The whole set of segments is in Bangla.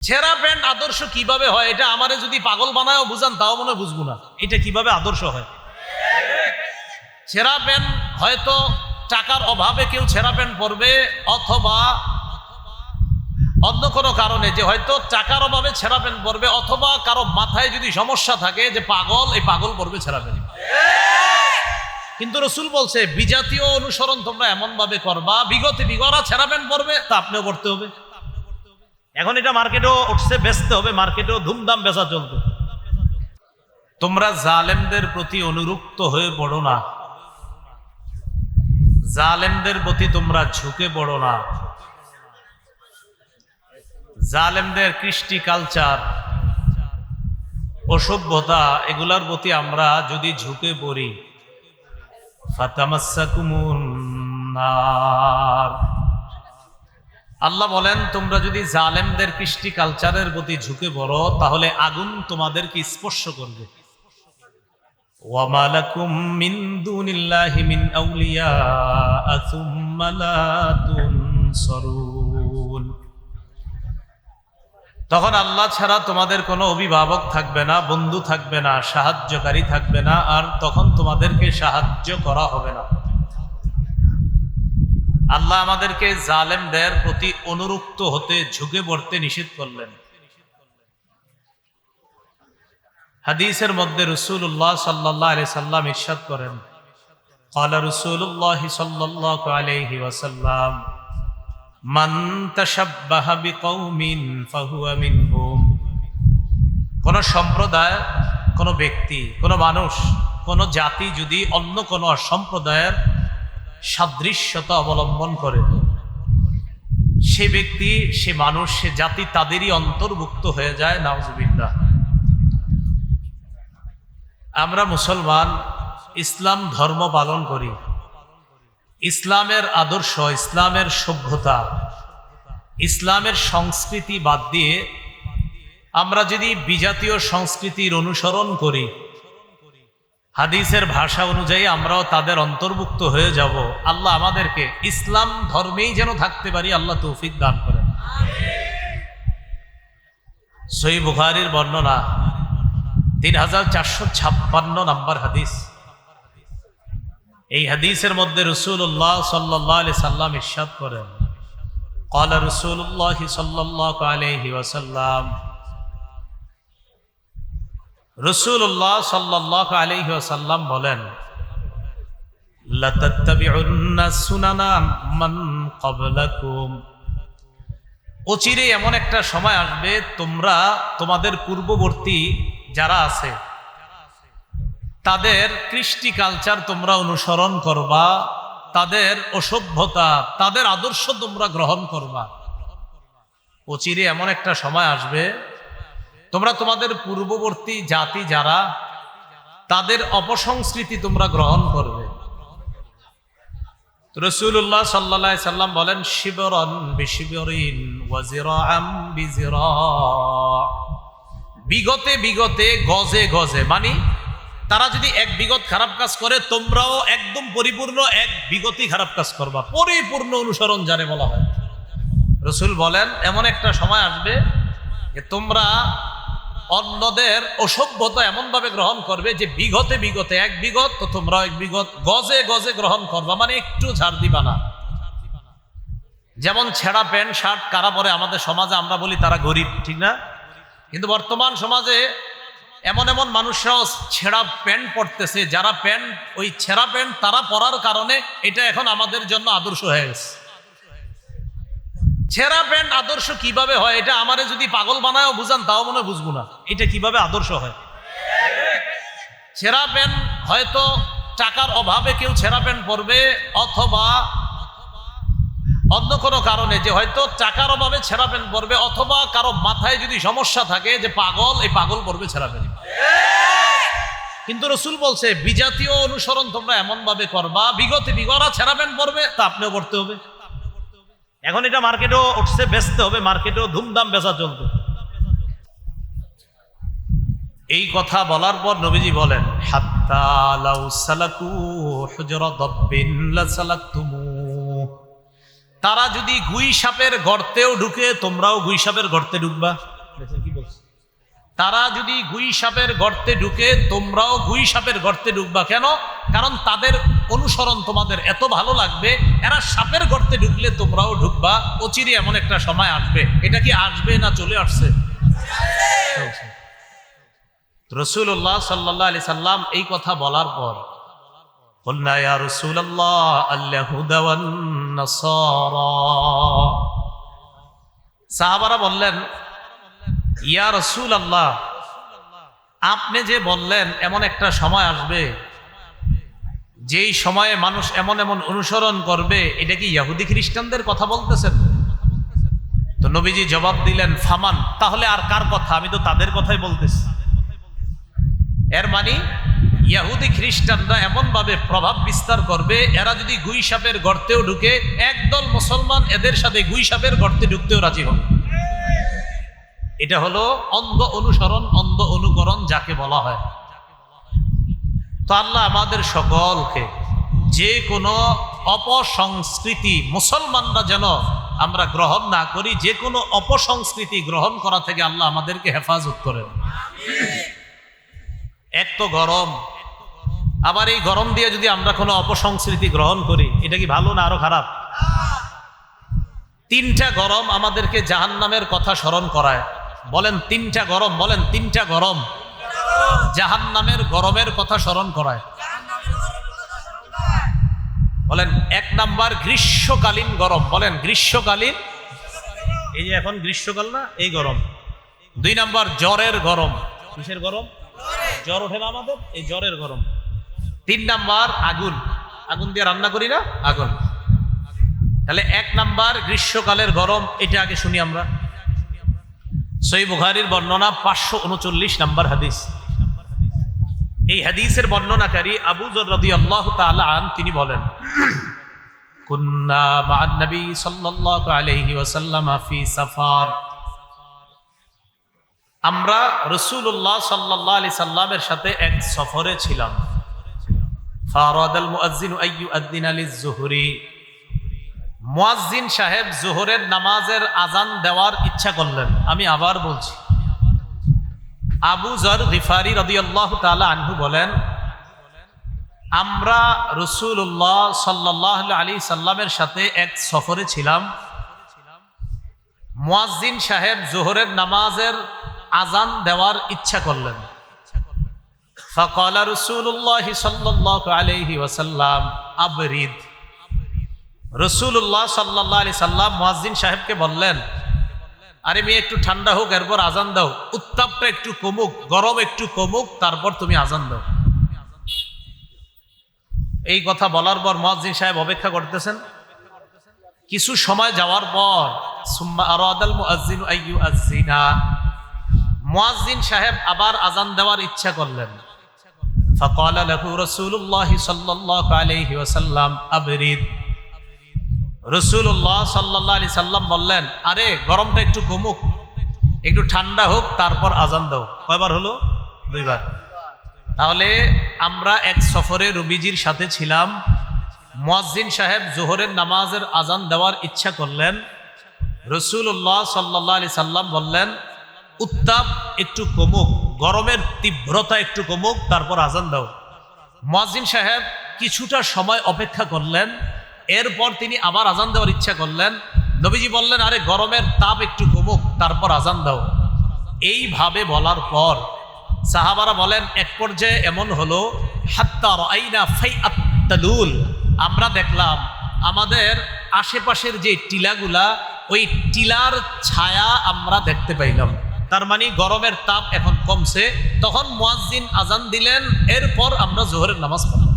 ছেঁড়া প্যান্ট আদর্শ কিভাবে হয় এটা আমারে যদি পাগল বানায়ও বুঝান তাও মনে হয় বুঝবো না এটা কিভাবে আদর্শ হয়। ছেঁড়া প্যান্ট হয়তো টাকার অভাবে কেউ ছেঁড়া প্যান্ট পরবে, অথবা অন্য কোনো কারণে যে হয়তো টাকার অভাবে ছেঁড়া প্যান্ট পরবে, অথবা কারো মাথায় যদি সমস্যা থাকে যে পাগল, এই পাগল পরবে ছেঁড়া প্যান্ট। কিন্তু রসুল বলছে বিজাতীয় অনুসরণ তোমরা এমন ভাবে করবা, বিগরা ছেঁড়া প্যান্ট পরবে তা আপনিও করতে হবে। এখন এটা মার্কেটেও উঠছে, বেচতে হবে, মার্কেটেও ধুমধাম বেচা চলবে। তোমরা জালেমদের প্রতি অনুরক্ত হয়ে পড়ো না, জালেমদের প্রতি তোমরা ঝুঁকে পড়ো না। জালেমদের কৃষ্টি কালচার, অসভ্যতা, এগুলার প্রতি আমরা যদি ঝুঁকে পড়ি, ফাতামাসসাকুমুন নার, আল্লাহ বলেন তোমরা যদি জালেমদের কৃষ্টি কালচারের প্রতি ঝুঁকে পড়ো তাহলে আগুন তোমাদেরকে স্পর্শ করবে। ওয়ামা লাকুম মিন দুনিল্লাহি মিন আউলিয়া সুম্মা লা তুনসারুন, তখন আল্লাহ ছাড়া তোমাদের কোনো অভিভাবক থাকবে না, বন্ধু থাকবে না, সাহায্যকারী থাকবে না, আর তখন তোমাদেরকে সাহায্য করা হবে না। আল্লাহ আমাদেরকে জালেমদের প্রতি অনুরক্ত হতে, ঝুঁকে পড়তে নিষেধ করলেন। হাদিসের মধ্যে রাসূলুল্লাহ সাল্লাল্লাহু আলাইহি সাল্লাম ইরশাদ করেন, ক্বালা রাসূলুল্লাহ সাল্লাল্লাহু আলাইহি ওয়াসাল্লাম, মান তাশাব্বাহা বিকওমিন ফাহুয়া মিনহুম, কোন সম্প্রদায়, কোন ব্যক্তি, কোন মানুষ, কোন জাতি যদি অন্য কোন সম্প্রদায়ের সাদৃশ্যতা অবলম্বন করে, সে ব্যক্তি, সে মানুষ, সে জাতি তাদেরই অন্তর্ভুক্ত হয়ে যায়। নাউজুবিল্লাহ। আমরা মুসলমান ইসলাম ধর্ম পালন করি, ইসলামের আদর্শ, ইসলামের সভ্যতা, ইসলামের সংস্কৃতি বাদ দিয়ে আমরা যদি বিজাতীয় সংস্কৃতির অনুসরণ করি, হাদিসের ভাষা অনুযায়ী আমরাও তাদের অন্তর্ভুক্ত হয়ে যাব। আল্লাহ আমাদেরকে ইসলাম ধর্মেই যেন থাকতে পারি, আল্লাহ তৌফিক দান করেন। সহিহ বুখারীর বর্ণনা 3456 নম্বর হাদিস। এই হাদিসের মধ্যে রাসূলুল্লাহ সাল্লাল্লাহু আলাইহি সাল্লাম ইরশাদ করেন, ক্বালা রাসূলুল্লাহ সাল্লাল্লাহু আলাইহি ওয়াসাল্লাম, রাসূলুল্লাহ সাল্লাল্লাহু আলাইহি ওয়াসাল্লাম বলেন, লাতাত্তাবিউন্না সুনানা মান ক্বাবলাকুম, অচিরে এমন একটা সময় আসবে তোমরা তোমাদের পূর্ববর্তী যারা আছে তাদের কৃষ্টি কালচার তোমরা অনুসরণ করবা, তাদের অসভ্যতা, তাদের আদর্শ তোমরা গ্রহণ করবা। অচিরে এমন একটা সময় আসবে তোমরা তোমাদের পূর্ববর্তী জাতি যারা, তাদের অপসংস্কৃতি তোমরা গ্রহণ করবে। রাসূলুল্লাহ সাল্লাল্লাহু আলাইহি সাল্লাম বলেন, শিবরান বিশিবরিন ওয়া জিরাআম বিজিরা, বিগতে বিগতে, গজে গজে, মানে তারা যদি এক বিগত খারাপ কাজ করে তোমরাও একদম পরিপূর্ণ এক বিগতই খারাপ কাজ করবা, পরিপূর্ণ অনুসরণ যারে বলা হয়। রাসূল বলেন এমন একটা সময় আসবে যে তোমরা অন্যদের অসভ্যতা এমন ভাবে গ্রহণ করবে যে বিগতে বিগতে, এক বিগত তো তোমরা এক বিগত, গজে গজে গ্রহণ করবা, মানে একটু ছাড় দিবা না। যেমন ছেঁড়া প্যান্ট শার্ট কারা পরে আমাদের সমাজে, আমরা বলি তারা গরিব, ঠিক না? কিন্তু বর্তমান সমাজে এমন এমন মানুষরাও ছেঁড়া প্যান্ট পরতেছে, যারা প্যান্ট, ওই ছেঁড়া প্যান্ট তারা পরার কারণে এটা এখন আমাদের জন্য আদর্শ হয়ে গেছে। ছেঁড়া প্যান্ট আদর্শ কিভাবে হয় এটা আমারে যদি পাগল বানায়ও বুঝান তাও মনে হয় বুঝবো না এটা কিভাবে আদর্শ হয়। ছেঁড়া প্যান্ট হয়তো টাকার অভাবে কেউ ছেঁড়া প্যান্ট পরবে, অথবা অন্য কোনো কারণে যে হয়তো টাকার অভাবে ছেঁড়া প্যান্ট পরবে, অথবা কারো মাথায় যদি সমস্যা থাকে যে পাগল, এই পাগল পরবে ছেঁড়া প্যান্ট। কিন্তু রাসূল বলছে বিজাতীয় অনুসরণ তোমরা এমন ভাবে করবা, বিগরা ছেঁড়া প্যান্ট পরবে তা আপনিও করতে হবে। এখন এটা মার্কেটেও উঠছে, বেচতে হবে, মার্কেটেও ধুমধাম বেচা চলবে। এই কথা বলার পর নবীজি বলেন, হাত্তা লাউ সালাকু হুজরা দাব্বিন লাসালাকতুমু, তারা যদি গুই সাপের গর্তেও ঢুকে তোমরাও গুই সাপের গর্তে ঢুকবা। কি বলছে? তারা যদি গুই সাপের গর্তে ঢুকে তোমরাও গুই সাপের গর্তে ঢুকবা। কেন? কারণ তাদের অনুসরণ তোমাদের এত ভালো লাগবে, এরা সাপের গর্তে ঢুকলে তোমরাও ঢুকবা। অচিরে এমন একটা সময় আসবে। এটা কি আসবে না চলে আসছে? রাসূলুল্লাহ সাল্লাল্লাহু আলাইহি সাল্লাম এই কথা বলার পর বলনা ইয়া রাসূলুল্লাহ আল-ইয়াহুদা ওয়ান নাসারা, সাহাবারা বললেন ইয়া রাসূলুল্লাহ, আপনি যে বললেন এমন একটা সময় আসবে যেই সময়ে মানুষ এমন এমন অনুসরণ করবে, এটা কি ইহুদি খ্রিস্টানদের কথা বলতেছেন? তো নবীজি জবাব দিলেন ফামান, তাহলে আর কার কথা? আমি তো তাদের কথাই বলতেছি। এর মানে ইহুদি খ্রিস্টানরা এমন ভাবে প্রভাব বিস্তার করবে, এরা যদি গুই সাপের গর্তেও ঢুকে একদল মুসলমান এদের সাথে গুই সাপের গর্তে ঢুকতেও রাজি হবে। এটা হলো অন্ধ অনুসরণ, অন্ধ অনুকরণ যাকে বলা হয়। তো আল্লাহ আমাদের সকলকে যে কোনো অপসংস্কৃতি মুসলমানরা যেন আমরা গ্রহণ না করি, যে কোনো অপসংস্কৃতি গ্রহণ করা থেকে আল্লাহ আমাদেরকে হেফাজত করেন। এক তো গরম, আবার এই গরম দিয়ে যদি আমরা কোনো অপসংস্কৃতি গ্রহণ করি, এটা কি ভালো না আরো খারাপ? তিনটা গরম আমাদেরকে জাহান্নামের কথা স্মরণ করায়। বলেন তিনটা গরম, বলেন তিনটা গরম জাহান্নামের গরমের কথা স্মরণ করায়। বলেন এক নাম্বার গ্রীষ্মকালীন গরম, বলেন গ্রীষ্মকালীন, এই যে এখন গ্রীষ্মকাল না, এই গরম। দুই নাম্বার জ্বরের গরম। কিসের গরম? জ্বর ওঠে না আমাদের, এই জ্বরের গরম। তিন নাম্বার আগুন, আগুন দিয়ে রান্না করি না, আগুন। তাহলে এক নাম্বার গ্রীষ্মকালের গরম, এটা আগে শুনি আমরা। সহিহ বুখারীর বর্ণনা 539 নাম্বার হাদিস। এই হাদিসের বর্ণনাকারী আবু যর রাদিয়াল্লাহু তাআলা আন, তিনি বলেন কুন্না মা'আন নবী সাল্লাল্লাহু আলাইহি ওয়াসাল্লাম ফি সাফার, আমরা রাসূলুল্লাহ সাল্লাল্লাহু আলাইহি সাল্লামের সাথে এক সফরে ছিলাম। ফারাদাল মুয়াজ্জিনু আইয়ুআদ্দিনা লিয-যুহরি, মুয়াজ্জিন সাহেব যোহরের নামাজের আজান দেওয়ার ইচ্ছা করলেন। আমি আবার বলছি, আবু যর গিফারি রাদিয়াল্লাহু তাআলা আনহু বলেন, আমরা রাসূলুল্লাহ সাল্লাল্লাহু আলাইহি সাল্লামের সাথে এক সফরে ছিলাম। মুয়াজ্জিন সাহেব যোহরের নামাজের আজান দেওয়ার ইচ্ছা করলেন। ফাকালা রাসূলুল্লাহ সাল্লাল্লাহু আলাইহি ওয়াসাল্লাম আবরিদ, রাসূলুল্লাহ সাল্লাল্লাহু আলাইহি সাল্লাম মুয়াজ্জিন সাহেবকে বললেন, আরে মেয়ে একটু ঠান্ডা হোক, এরপর আজান দাও, উত্তাপটা একটু কমুক, গরম একটু কমুক, তারপর তুমি আজান দাও। এই কথা বলার পর মুয়াজ্জিন সাহেব অপেক্ষা করতেছেন। কিছু সময় যাওয়ার পর সুম্মা আরাদাল মুয়াজ্জিনু আইয়ুআজ্জিনা, মুয়াজ্জিন সাহেব আবার আজান দেওয়ার ইচ্ছা করলেন। ফাকালা লাহু রাসূলুল্লাহ সাল্লাল্লাহু আলাইহি ওয়াসাল্লাম আবরিদ, রাসূলুল্লাহ সাল্লাল্লাহু আলাইহি সাল্লাম বললেন, আরে গরমটা একটু কমুক, একটু ঠান্ডা হোক, তারপর আজান দাও। কয়বার হলো? দুইবার। তাহলে আমরা এক সফরে নবীজির সাথে ছিলাম। মুয়াজ্জিন সাহেব যোহরের নামাজের আজান দেওয়ার ইচ্ছা করলেন। রাসূলুল্লাহ সাল্লাল্লাহু আলাইহি সাল্লাম বললেন, উত্তাপ একটু কমুক, গরমের তীব্রতা একটু কমুক, তারপর আজান দাও। মুয়াজ্জিন সাহেব কিছুটা সময় অপেক্ষা করলেন, এরপর তিনি আবার আজান দেওয়ার ইচ্ছা করলেন। নবীজি বললেন, আরে গরমের তাপ একটু কমুক, তারপর আজান দাও। এইভাবে বলার পর সাহাবারা বলেন, এক পর্যায়ে এমন হলো হাত্তা রাআইনা ফাইআত তালুল, আমরা দেখলাম আমাদের আশেপাশের যে টিলাগুলা, ওই টিলার ছায়া আমরা দেখতে পাইলাম। তার মানে গরমের তাপ এখন কমছে। তখন মুয়াজ্জিন আজান দিলেন, এরপর আমরা যোহরের নামাজ পড়লাম।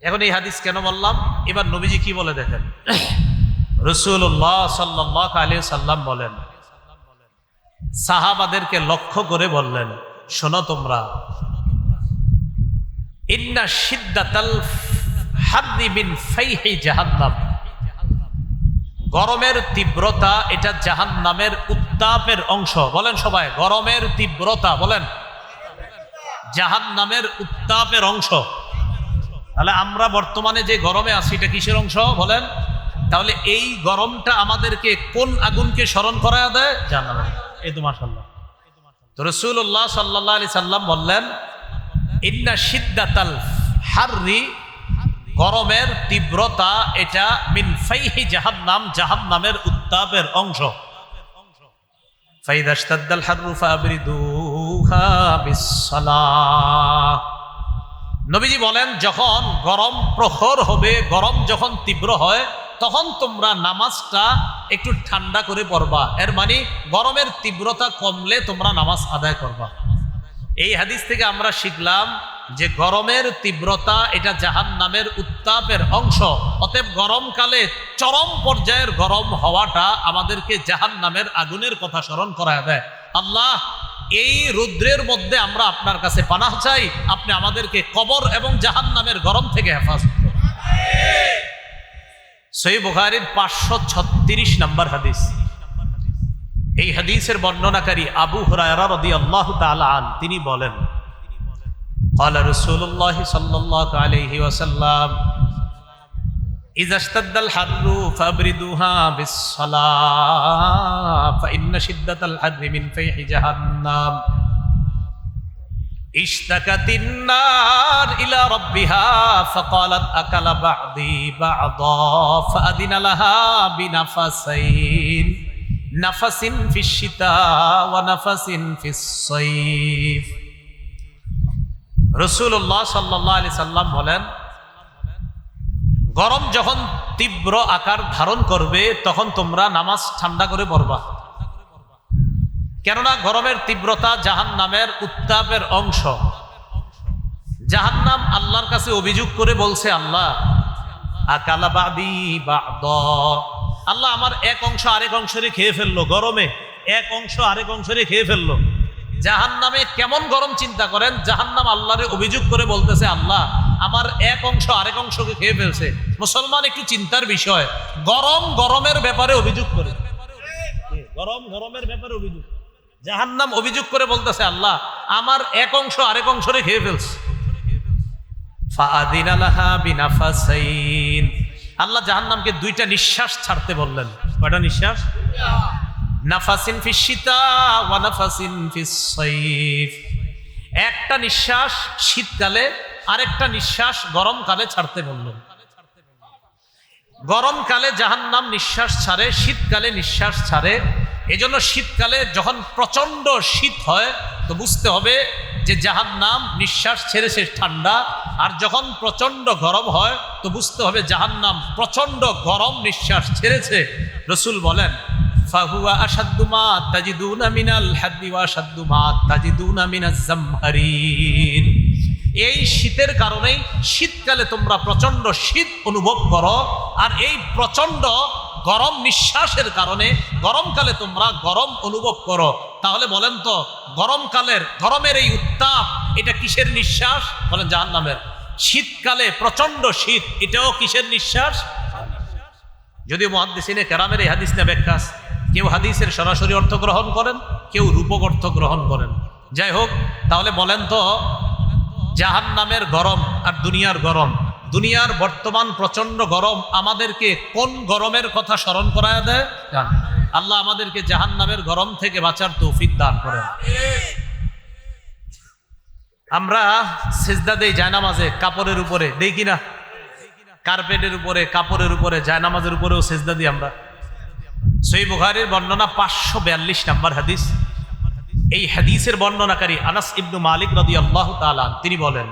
এখন এই হাদিস কেন বললাম? এবার নবীজি কি বলে দেখেন। রাসূলুল্লাহ সাল্লাল্লাহু আলাইহি সাল্লাম বলেন, সাহাবাদেরকে লক্ষ্য করে বললেন, শোনো তোমরা, ইন্না শিদ্দাতাল হাররি মিন ফাইহি জাহান্নাম, গরমের তীব্রতা এটা জাহান্নামের উত্তাপের অংশ। বলেন সবাই, গরমের তীব্রতা, বলেন জাহান্নামের উত্তাপের অংশ। তাহলে আমরা বর্তমানে যে গরমে আছি এটা কিসের অংশ বলেন? তাহলে এই গরমটা আমাদেরকে কোন আগুনকে স্মরণ করায় দেয়? জাহান্নাম। এই তো মাশাআল্লাহ। তো রাসূলুল্লাহ সাল্লাল্লাহু আলাইহি সাল্লাম বললেন, ইন্না শিদ্দাতাল হাররি, গরমের তীব্রতা এটা মিন ফাইহি জাহান্নাম, জাহান্নামের উত্তাপের অংশ। ফাইদা ইশতাদ্দাল হাররু ফাবরিদুহা বিসসালাহ। নবীজি বলেন, যখন গরম প্রখর হবে, গরম যখন তীব্র হয়, তখন তোমরা নামাজটা একটু ঠান্ডা করে পড়বা। এর মানে গরমের তীব্রতা কমলে তোমরা নামাজ আদায় করবা। এই হাদিস থেকে আমরা শিখলাম যে গরমের তীব্রতা এটা জাহান্নামের উত্তাপের অংশ। অতএব গরমকালে চরম পর্যায়ের গরম হওয়াটা আমাদেরকে জাহান্নামের আগুনের কথা স্মরণ করায় দেয়। আল্লাহ, এই রৌদ্রের মধ্যে আমরা আপনার কাছে পানাহ চাই, আপনি আমাদেরকে কবর এবং জাহান্নামের গরম থেকে হেফাজত করুন। সহিহ বুখারীর 536 নম্বর হাদিস। এই হাদিসের বর্ণনাকারী আবু হুরায়রা রাদিয়াল্লাহু তাআলা আন, তিনি বলেন, قال رسول الله صلى الله عليه وسلم إذا اشتد الحر فابردوها بالصلاة فإن شدة الحر من فيح جهنم اشتكت النار إلى ربها فقالت أكل بعضي بعضا فأذن لها بنفسين نفس في الشتاء ونفس في الصيف। রাসূলুল্লাহ সাল্লাল্লাহু আলাইহি সাল্লাম বলেন, গরম যখন তীব্র আকার ধারণ করবে তখন তোমরা নামাজ ঠান্ডা করে পড়বা। কেননা গরমের তীব্রতা জাহান্নামের উত্তাপের অংশ। জাহান্নাম আল্লাহর কাছে অভিযোগ করে বলছে, আল্লাহ আকালা বাদি বাদ, আল্লাহ আমার এক অংশ আরেক অংশরে খেয়ে ফেললো। গরমে এক অংশ আরেক অংশরে খেয়ে ফেললো। জাহান্নামে কেমন গরম চিন্তা করেন। জাহান্নাম আল্লাহরে অভিযোগ করে বলতেছে, আল্লাহ আমার এক অংশ আরেক অংশকে খেয়ে ফেলছে। মুসলমান একটু চিন্তার বিষয়, গরম গরমের ব্যাপারে অভিযোগ করে, গরম গরমের ব্যাপারে অভিযোগ। জাহান্নাম অভিযোগ করে বলতেছে, আল্লাহ আমার এক অংশ আরেক অংশরে খেয়ে ফেলছে। ফাআযিনা লাহা বিনাফাসাইন, আল্লাহ জাহান্নামকে দুইটা নিঃশ্বাস ছাড়তে বললেন। কয়টা নিঃশ্বাস? নাফাসিন ফিস শিতা ওয়া নাফাসিন ফিস সাইফ। একটা নিঃশ্বাস শীতকালে, আরেকটা নিঃশ্বাস গরমকালে ছাড়তে বললেন। গরমকালে জাহান্নাম নিঃশ্বাস ছাড়ে, শীতকালে নিঃশ্বাস ছাড়ে। এজন্য শীতকালে যখন প্রচন্ড শীত হয় তো বুঝতে হবে যে জাহান্নাম নিঃশ্বাস ছেড়েছে ঠান্ডা, আর যখন প্রচন্ড গরম হয় তো বুঝতে হবে জাহান্নাম প্রচন্ড গরম নিঃশ্বাস ছেড়েছে। রাসূল বলেন, ফাহুয়া আশাদ্দু মা তাজিদুনা মিনাল হাদ্দি ওয়া আশাদ্দু মা তাজিদুনা মিনাজ জামহারির। এই শীতের কারণেই শীতকালে তোমরা প্রচন্ড শীত অনুভব করো, আর এই প্রচন্ড গরম নিঃশ্বাসের কারণে গরমকালে তোমরা গরম অনুভব করো। তাহলে বলেন তো, গরমের এই উত্তাপ এটা কিসের নিঃশ্বাস? বলেন জাহান্নামের। শীতকালে প্রচন্ড শীত, এটাও কিসের নিঃশ্বাস? যদিও মুহাদ্দিসিনে কেরামের এই হাদিস নিয়ে ব্যাখ্যা, কেউ হাদিসের সরাসরি অর্থ গ্রহণ করেন, কেউ রূপক অর্থ গ্রহণ করেন। যাই হোক, তাহলে বলেন তো, জাহান্নামের গরম আর দুনিয়ার গরম, দুনিয়ার বর্তমান প্রচন্ড গরম আমাদেরকে কোন গরমের কথা স্মরণ করায় দেয়? আল্লাহ আমাদেরকে জাহান্নামের গরম থেকে বাঁচার তৌফিক দান করেন। আমরা সিজদা দেই জায়নামাজে, কাপড়ের উপরে দেই কিনা? কার্পেটের উপরে, কাপড়ের উপরে, জায়নামাজের উপরেও সিজদা দিই আমরা। সহিহ বুখারীর বর্ণনা 542 নম্বর হাদিস। এই হাদিসের বর্ণনাকারী আনাস ইবনু মালিক রাদিয়াল্লাহু তাআলা, তিনি বলেন,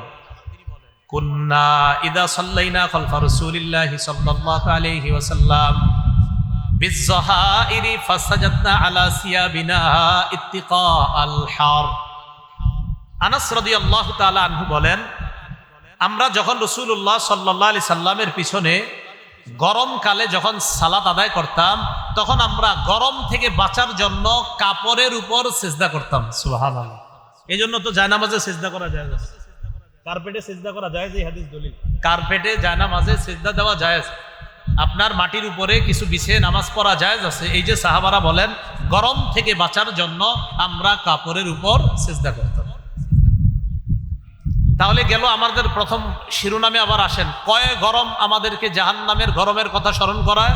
কুন্না ইদা সাল্লাইনা খালফা রাসূলিল্লাহি সাল্লাল্লাহু আলাইহি ওয়াসাল্লাম বিযহাইরি ফাসাজাদনা আলা সিয়াবিনা ইত্তিকা আল হার। আনাস রাদিয়াল্লাহু তাআলা আনহু বলেন, আমরা যখন রাসূলুল্লাহ সাল্লাল্লাহু আলাইহি সাল্লামের পিছনে গরমকালে যখন সালাত আদায় করতাম, তখন আমরা গরম থেকে বাঁচার জন্য কাপড়ের উপর সিজদা করতাম। সুবহানাল্লাহ। এই জন্য তো জায়নামাজে সিজদা করা যায়, কার্পেটে সিজদা করা যায়। এই হাদিস দলিল, কার্পেটে জায়নামাজে সিজদা দেওয়া যায়। আপনার মাটির উপরে কিছু বিছিয়ে নামাজ পড়া যায় আছে। এই যে সাহাবারা বলেন, গরম থেকে বাঁচার জন্য আমরা কাপড়ের উপর সিজদা করতাম। তাহলে গেল আমাদের প্রথম শিরোনামে আবার আসেন, কয় গরম আমাদেরকে জাহান্নামের গরমের কথা স্মরণ করায়?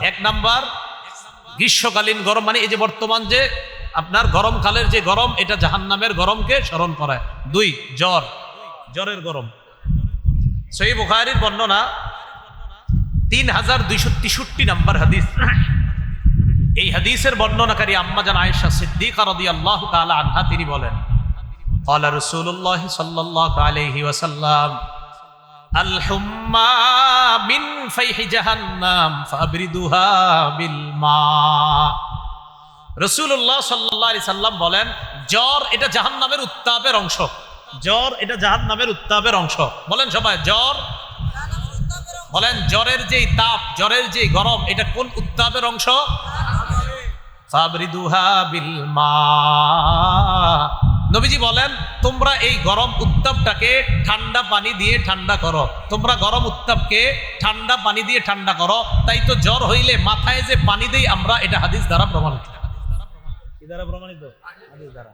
1 নাম্বার গ্রীষ্মকালীন গরম, মানে এই যে বর্তমান যে আপনার গরমকালের যে গরম, এটা জাহান্নামের গরমকে স্মরণ করায়। 2 জ্বরের গরম। সহিহ বুখারীর বর্ণনা 3263 নাম্বার হাদিস। এই হাদিসের বর্ণনাকারী আম্মা জান আয়েশা সিদ্দিকা রাদিয়াল্লাহু তাআলা আনহা তিনি বলেন, قال رسول الله صلى الله عليه وسلم الحمى من فيح جهنم فابردوها بالماء। রাসূলুল্লাহ সাল্লাল্লাহু আলাইহি সাল্লাম বলেন, জ্বর এটা জাহান্নামের উত্তাপের অংশ। জ্বর এটা জাহান্নামের উত্তাপের অংশ। বলেন সবাই, জ্বর। বলেন, জ্বরের যেই তাপ, জ্বরের যেই গরম, এটা কোন উত্তাপের অংশ? ফাবরিদুহা বিল মা। নবীজি বলেন, তোমরা এই গরম উত্তাপটাকে ঠান্ডা পানি দিয়ে ঠান্ডা করো। তোমরা গরম উত্তাপকে ঠান্ডা পানি দিয়ে ঠান্ডা করো। তাই তো জ্বর হইলে মাথায় যে পানি দেই আমরা, এটা হাদিস দ্বারা প্রমাণিত। কি দ্বারা প্রমাণিত? হাদিস দ্বারা।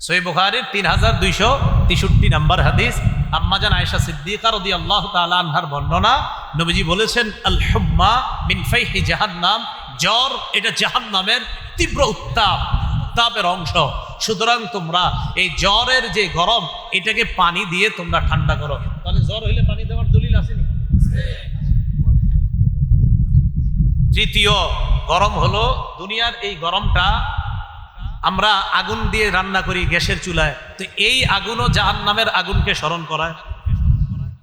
সহিহ বুখারীর 3263 নাম্বার হাদিস, আম্মা জান আয়েশা সিদ্দিকা রাদিয়াল্লাহু তাআলা আনহার বর্ণনা। নবীজি বলেছেন, আল হুম্মা মিন ফাইহি জাহান্নাম, জ্বর এটা জাহান্নামের তীব্র উত্তাপের অংশ। সুতরাং তোমরা এই জ্বরের যে গরম, এটাকে পানি দিয়ে তোমরা ঠান্ডা করো। তাহলে জ্বর হইলে পানি দেওয়ার দলিল আসেনি? তৃতীয় গরম হলো দুনিয়ার এই গরমটা আমরা আগুন দিয়ে রান্না করি গ্যাসের চুলায়, তো এই আগুনও জাহান্নামের আগুনকে স্মরণ করায়।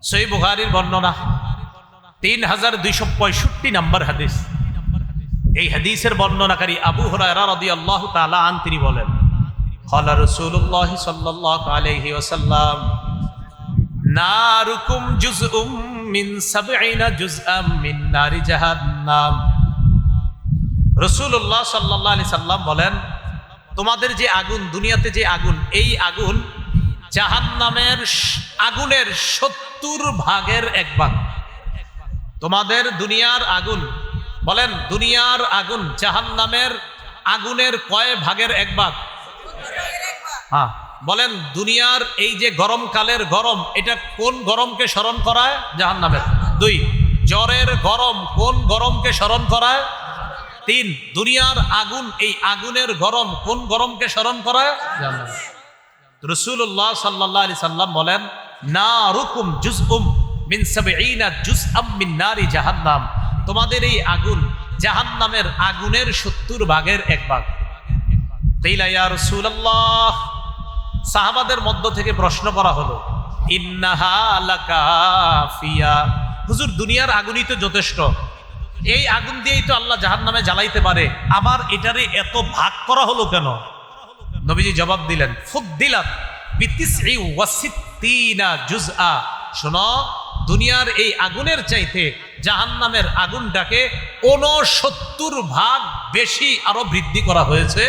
সহিহ বুখারীর বর্ণনা 3265 নাম্বার হাদিস। এই হাদিসের বর্ণনাকারী আবু হুরায়রা রাদিয়াল্লাহু তাআলা আন তিনি বলেন, قال رسول الله صلى الله عليه وسلم ناركم جزء من 70 جزءا من نار جهنم। রাসূলুল্লাহ সাল্লাল্লাহু আলাইহি সাল্লাম বলেন, তোমাদের যে আগুন, দুনিয়াতে যে আগুন, এই আগুন জাহান্নামের আগুনের 70 ভাগের 1 ভাগ। তোমাদের দুনিয়ার আগুন, বলেন দুনিয়ার আগুন জাহান্নামের আগুনের কয় ভাগের 1 ভাগ? হ্যাঁ, বলেন দুনিয়ার এই যে গরমকালের গরম, এটা কোন গরমকে স্মরণ করায়? জাহান্নামের। 2 জ্বরের গরম কোন গরমকে স্মরণ করায়? 3 দুনিয়ার আগুন, এই আগুনের গরম কোন গরমকে স্মরণ করায়? জাহান্নামের। রাসূলুল্লাহ সাল্লাল্লাহু আলাইহি সাল্লাম বলেন, নারুকুম জুজউম মিন 70 জুজআম মিন নারি জাহান্নাম। তোমাদের এই আগুন জাহান্নামের আগুনের 70 ভাগের 1 ভাগ। কিলা ইয়া রাসূলুল্লাহ, সাহাবাদের মধ্য থেকে প্রশ্ন করা হলো, ইন্নাহা লাকাফিয়া, হুজুর দুনিয়ার আগুনই তো যথেষ্ট, এই আগুন দিয়েই তো আল্লাহ জাহান্নামে জ্বালাইতে পারে, আবার এটারে এত ভাগ করা হলো কেন? নবীজি জবাব দিলেন, ফুদ্দিলাত বিতিসঈ ওয়া সিত্তিনা জুজআ। শোনো, দুনিয়ার এই আগুনের চাইতে জাহান্নামের আগুনটাকে 69 ভাগ বেশি আরো বৃদ্ধি করা হয়েছে।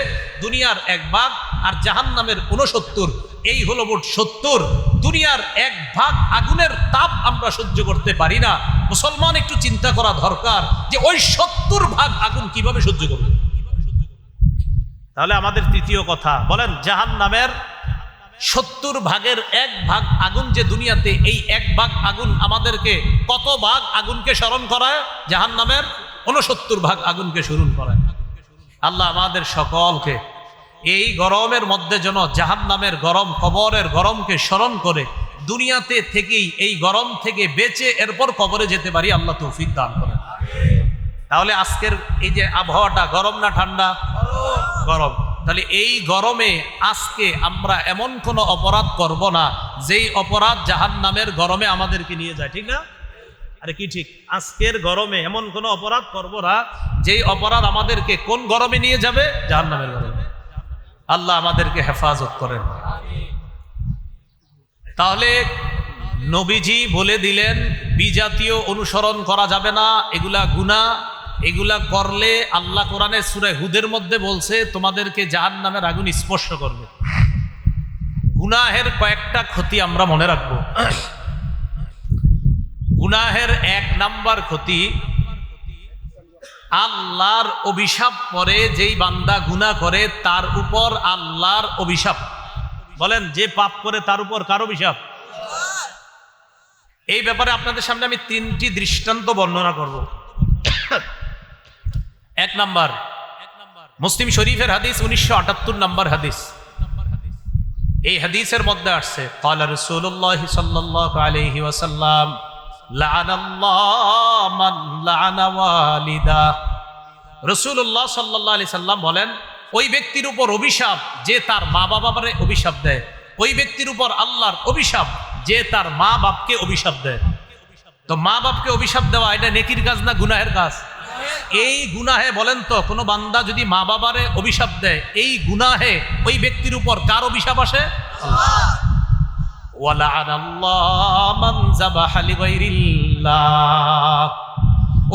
দুনিয়ার 1 ভাগ আর জাহান্নামের 69, এই হলো মোট 70। দুনিয়ার 1 ভাগ আগুনের তাপ আমরা সহ্য করতে পারি না। মুসলমান একটু চিন্তা করা দরকার যে ওই 70 ভাগ আগুন কিভাবে সহ্য করবে। তাহলে আমাদের তৃতীয় কথা, বলেন জাহান্নামের 70 ভাগের 1 ভাগ আগুন যে দুনিয়াতে, এই 1 ভাগ আগুন আমাদেরকে কত ভাগ আগুনকে স্মরণ করায়? জাহান্নামের 69 ভাগ আগুনকে স্মরণ করায়। আল্লাহ আমাদের সকলকে এই গরমের মধ্যে যেন জাহান্নামের গরম, কবরের গরমকে স্মরণ করে দুনিয়াতে থেকেই এই গরম থেকে বেঁচে এরপর কবরে যেতে পারি, আল্লাহ তৌফিক দান করেন। তাহলে আজকের এই যে আবহাওয়াটা গরম না ঠান্ডা? গরম। তাহলে এই গরমে আজকে আমরা এমন কোনো অপরাধ করব না যেই অপরাধ জাহান্নামের গরমে আমাদেরকে নিয়ে যায়, ঠিক না? আরে কি ঠিক? আজকের গরমে এমন কোনো অপরাধ করব না যেই অপরাধ আমাদেরকে কোন গরমে নিয়ে যাবে? জাহান্নামের গরমে। আল্লাহ আমাদেরকে হেফাজত করেন। তাহলে নবীজি বলে দিলেন বিজাতীয় অনুসরণ করা যাবে না, এগুলা গুনাহ। এগুলা করলে আল্লাহ কোরআনের সূরা হুদের মধ্যে বলছে তোমাদেরকে জাহান্নামের আগুন স্পর্শ করবে। গুনাহের কয়েকটা ক্ষতি আমরা মনে রাখব। গুনাহের 1 নাম্বার ক্ষতি, আল্লাহর অভিশাপ পরে যেই বান্দা গুনাহ করে তার উপর আল্লাহর অভিশাপ। বলেন যে পাপ করে তার উপর কার অভিশাপ? এই ব্যাপারে আপনাদের সামনে আমি 3টি দৃষ্টান্ত বর্ণনা করব। এক নাম্বার, মুসলিম শরীফের হাদিস 1978 নম্বর হাদিস। এই হাদিসের মধ্যে আসছে ক্বালা রাসূলুল্লাহ সাল্লাল্লাহু আলাইহি ওয়াসাল্লাম লাআনাল্লাহু মান লাআনা ওয়ালিদা। রাসূলুল্লাহ সাল্লাল্লাহু আলাইহি সাল্লাম বলেন, ওই ব্যক্তির উপর অভিশাপ যে তার মা বাবারে অভিশাপ দেয়। ওই ব্যক্তির উপর আল্লাহর অভিশাপ যে তার মা বাপকে অভিশাপ দেয়। তো মা বাপকে অভিশাপ দেওয়া এটা নেকির কাজ না গুনাহের কাজ? এই গুনাহে বলেন তো, কোনো বান্দা যদি মা বাবারে অভিশাপ দেয়, এই গুনাহে ওই ব্যক্তির উপর কার অভিশাপ আসে?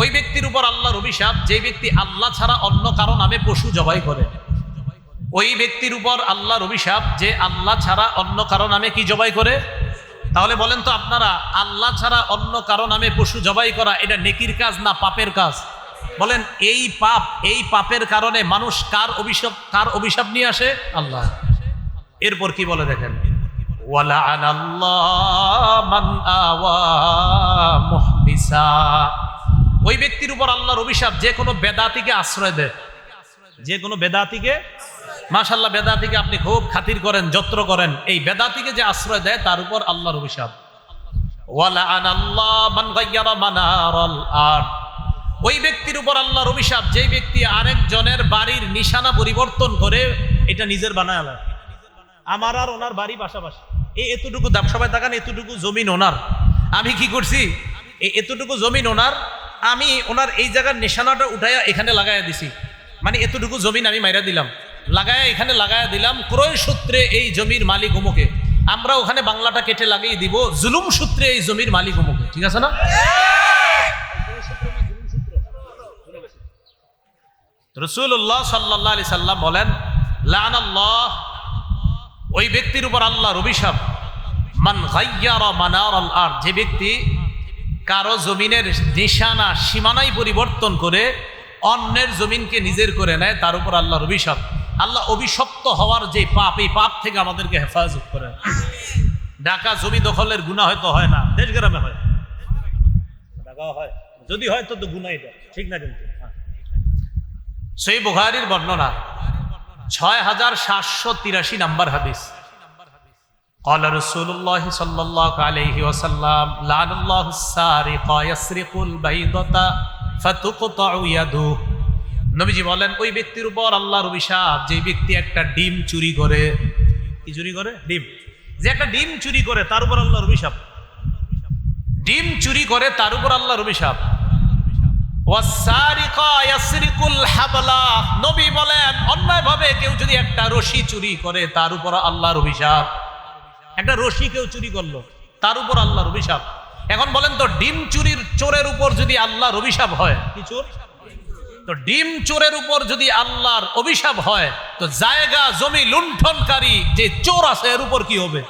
ওই ব্যক্তির উপর আল্লাহর অভিশাপ যে ব্যক্তি আল্লাহ ছাড়া অন্য কারো নামে পশু জবাই করে। ওই ব্যক্তির উপর আল্লাহর অভিশাপ যে আল্লাহ ছাড়া অন্য কারো নামে কি জবাই করে। তাহলে বলেন তো আপনারা, আল্লাহ ছাড়া অন্য কারো নামে পশু জবাই করা এটা নেকির কাজ না পাপের কাজ? বলেন, এই পাপের কারণে মানুষ কার অভিশাপ নিয়ে আসে? আল্লাহ। এরপর কি বলে দেখেন, ওই ব্যক্তির উপর আল্লাহর অভিশাপ যে কোনো বেদাতিকে আশ্রয় দেয়। যে কোনো বেদাতিকে, মাশাআল্লাহ বেদাতিকে আপনি খুব খাতির করেন, যত্র করেন, এই বেদাতিকে যে আশ্রয় দেয় তার উপর আল্লাহর অভিশাপ। ওই ব্যক্তির উপর আল্লাহর অভিশাপ যে ব্যক্তি আরেকজনের বাড়ির নিশানা পরিবর্তন করে এটা নিজের বানায়। আমার আর ওনার বাড়ি পাশাপাশি, এতটুকু দাম, সবাই তাকান, এতটুকু জমিন ওনার। আমি কি করছি, এতটুকু জমিন ওনার, আমি ওনার এই জায়গার নিশানাটা উঠাইয়া এখানে লাগাইয়া দিছি। মানে এতটুকু জমিন আমি মাইরা দিলাম, লাগায়া এখানে লাগায়া দিলাম, ক্রয় সূত্রে এই জমির মালিক অমুকে। আমরা ওখানে বাংলাটা কেটে লাগিয়ে দিব, জুলুম সূত্রে এই জমির মালিক অমুকে। ঠিক আছে না? রাসূলুল্লাহ সাল্লাল্লাহু আলাইহি সাল্লাম বলেন, লাআনাল্লাহ, ওই ব্যক্তির উপর আল্লাহর অভিশাপ, মান গায়্যারা মানারাল আরদ, যে ব্যক্তি কারো জমিনের নিশানা সীমানাই পরিবর্তন করে অন্যের জমিনকে নিজের করে নেয়, তার উপর আল্লাহর অভিশাপ। আল্লাহ অভিশপ্ত হওয়ার যে পাপ, এই পাপ থেকে আমাদেরকে হেফাজত করেন। ঢাকা জমি দখলের গুনাহ হয়তো হয় না, দেশ গ্রামে হয়, ঢাকা হয়, যদি হয় তো গুনাহ, এটা ঠিক না? কিন্তু সহিহ বুখারীর বর্ণনা 6783 নম্বর হাদিস। قال رسول الله صلى الله عليه وسلم لعن الله السارق يسرق البيضة فتقطع يده। নবীজি বলেন, ওই ব্যক্তির উপর আল্লাহর অভিশাপ যে ব্যক্তি একটা ডিম চুরি করে। কি চুরি করে? ডিম। যে একটা ডিম চুরি করে তার উপর আল্লাহর অভিশাপ। ডিম চুরি করে তার উপর আল্লাহর অভিশাপ। নবী বলেন, অন্যায়ভাবে কেউ যদি একটা রশি চুরি করে তার উপর আল্লাহর অভিশাপ। একটা রশি কেউ চুরি করলো, তার উপর আল্লাহর অভিশাপ। এখন বলেন তো, ডিম চুরির চোরের উপর যদি আল্লাহর অভিশাপ হয়, কি চোর? তো ডিম চোরের উপর যদি আল্লাহর অভিশাপ হয়, তো জায়গা জমি লুণ্ঠনকারী যে চোর আছে এর উপর কি হবে?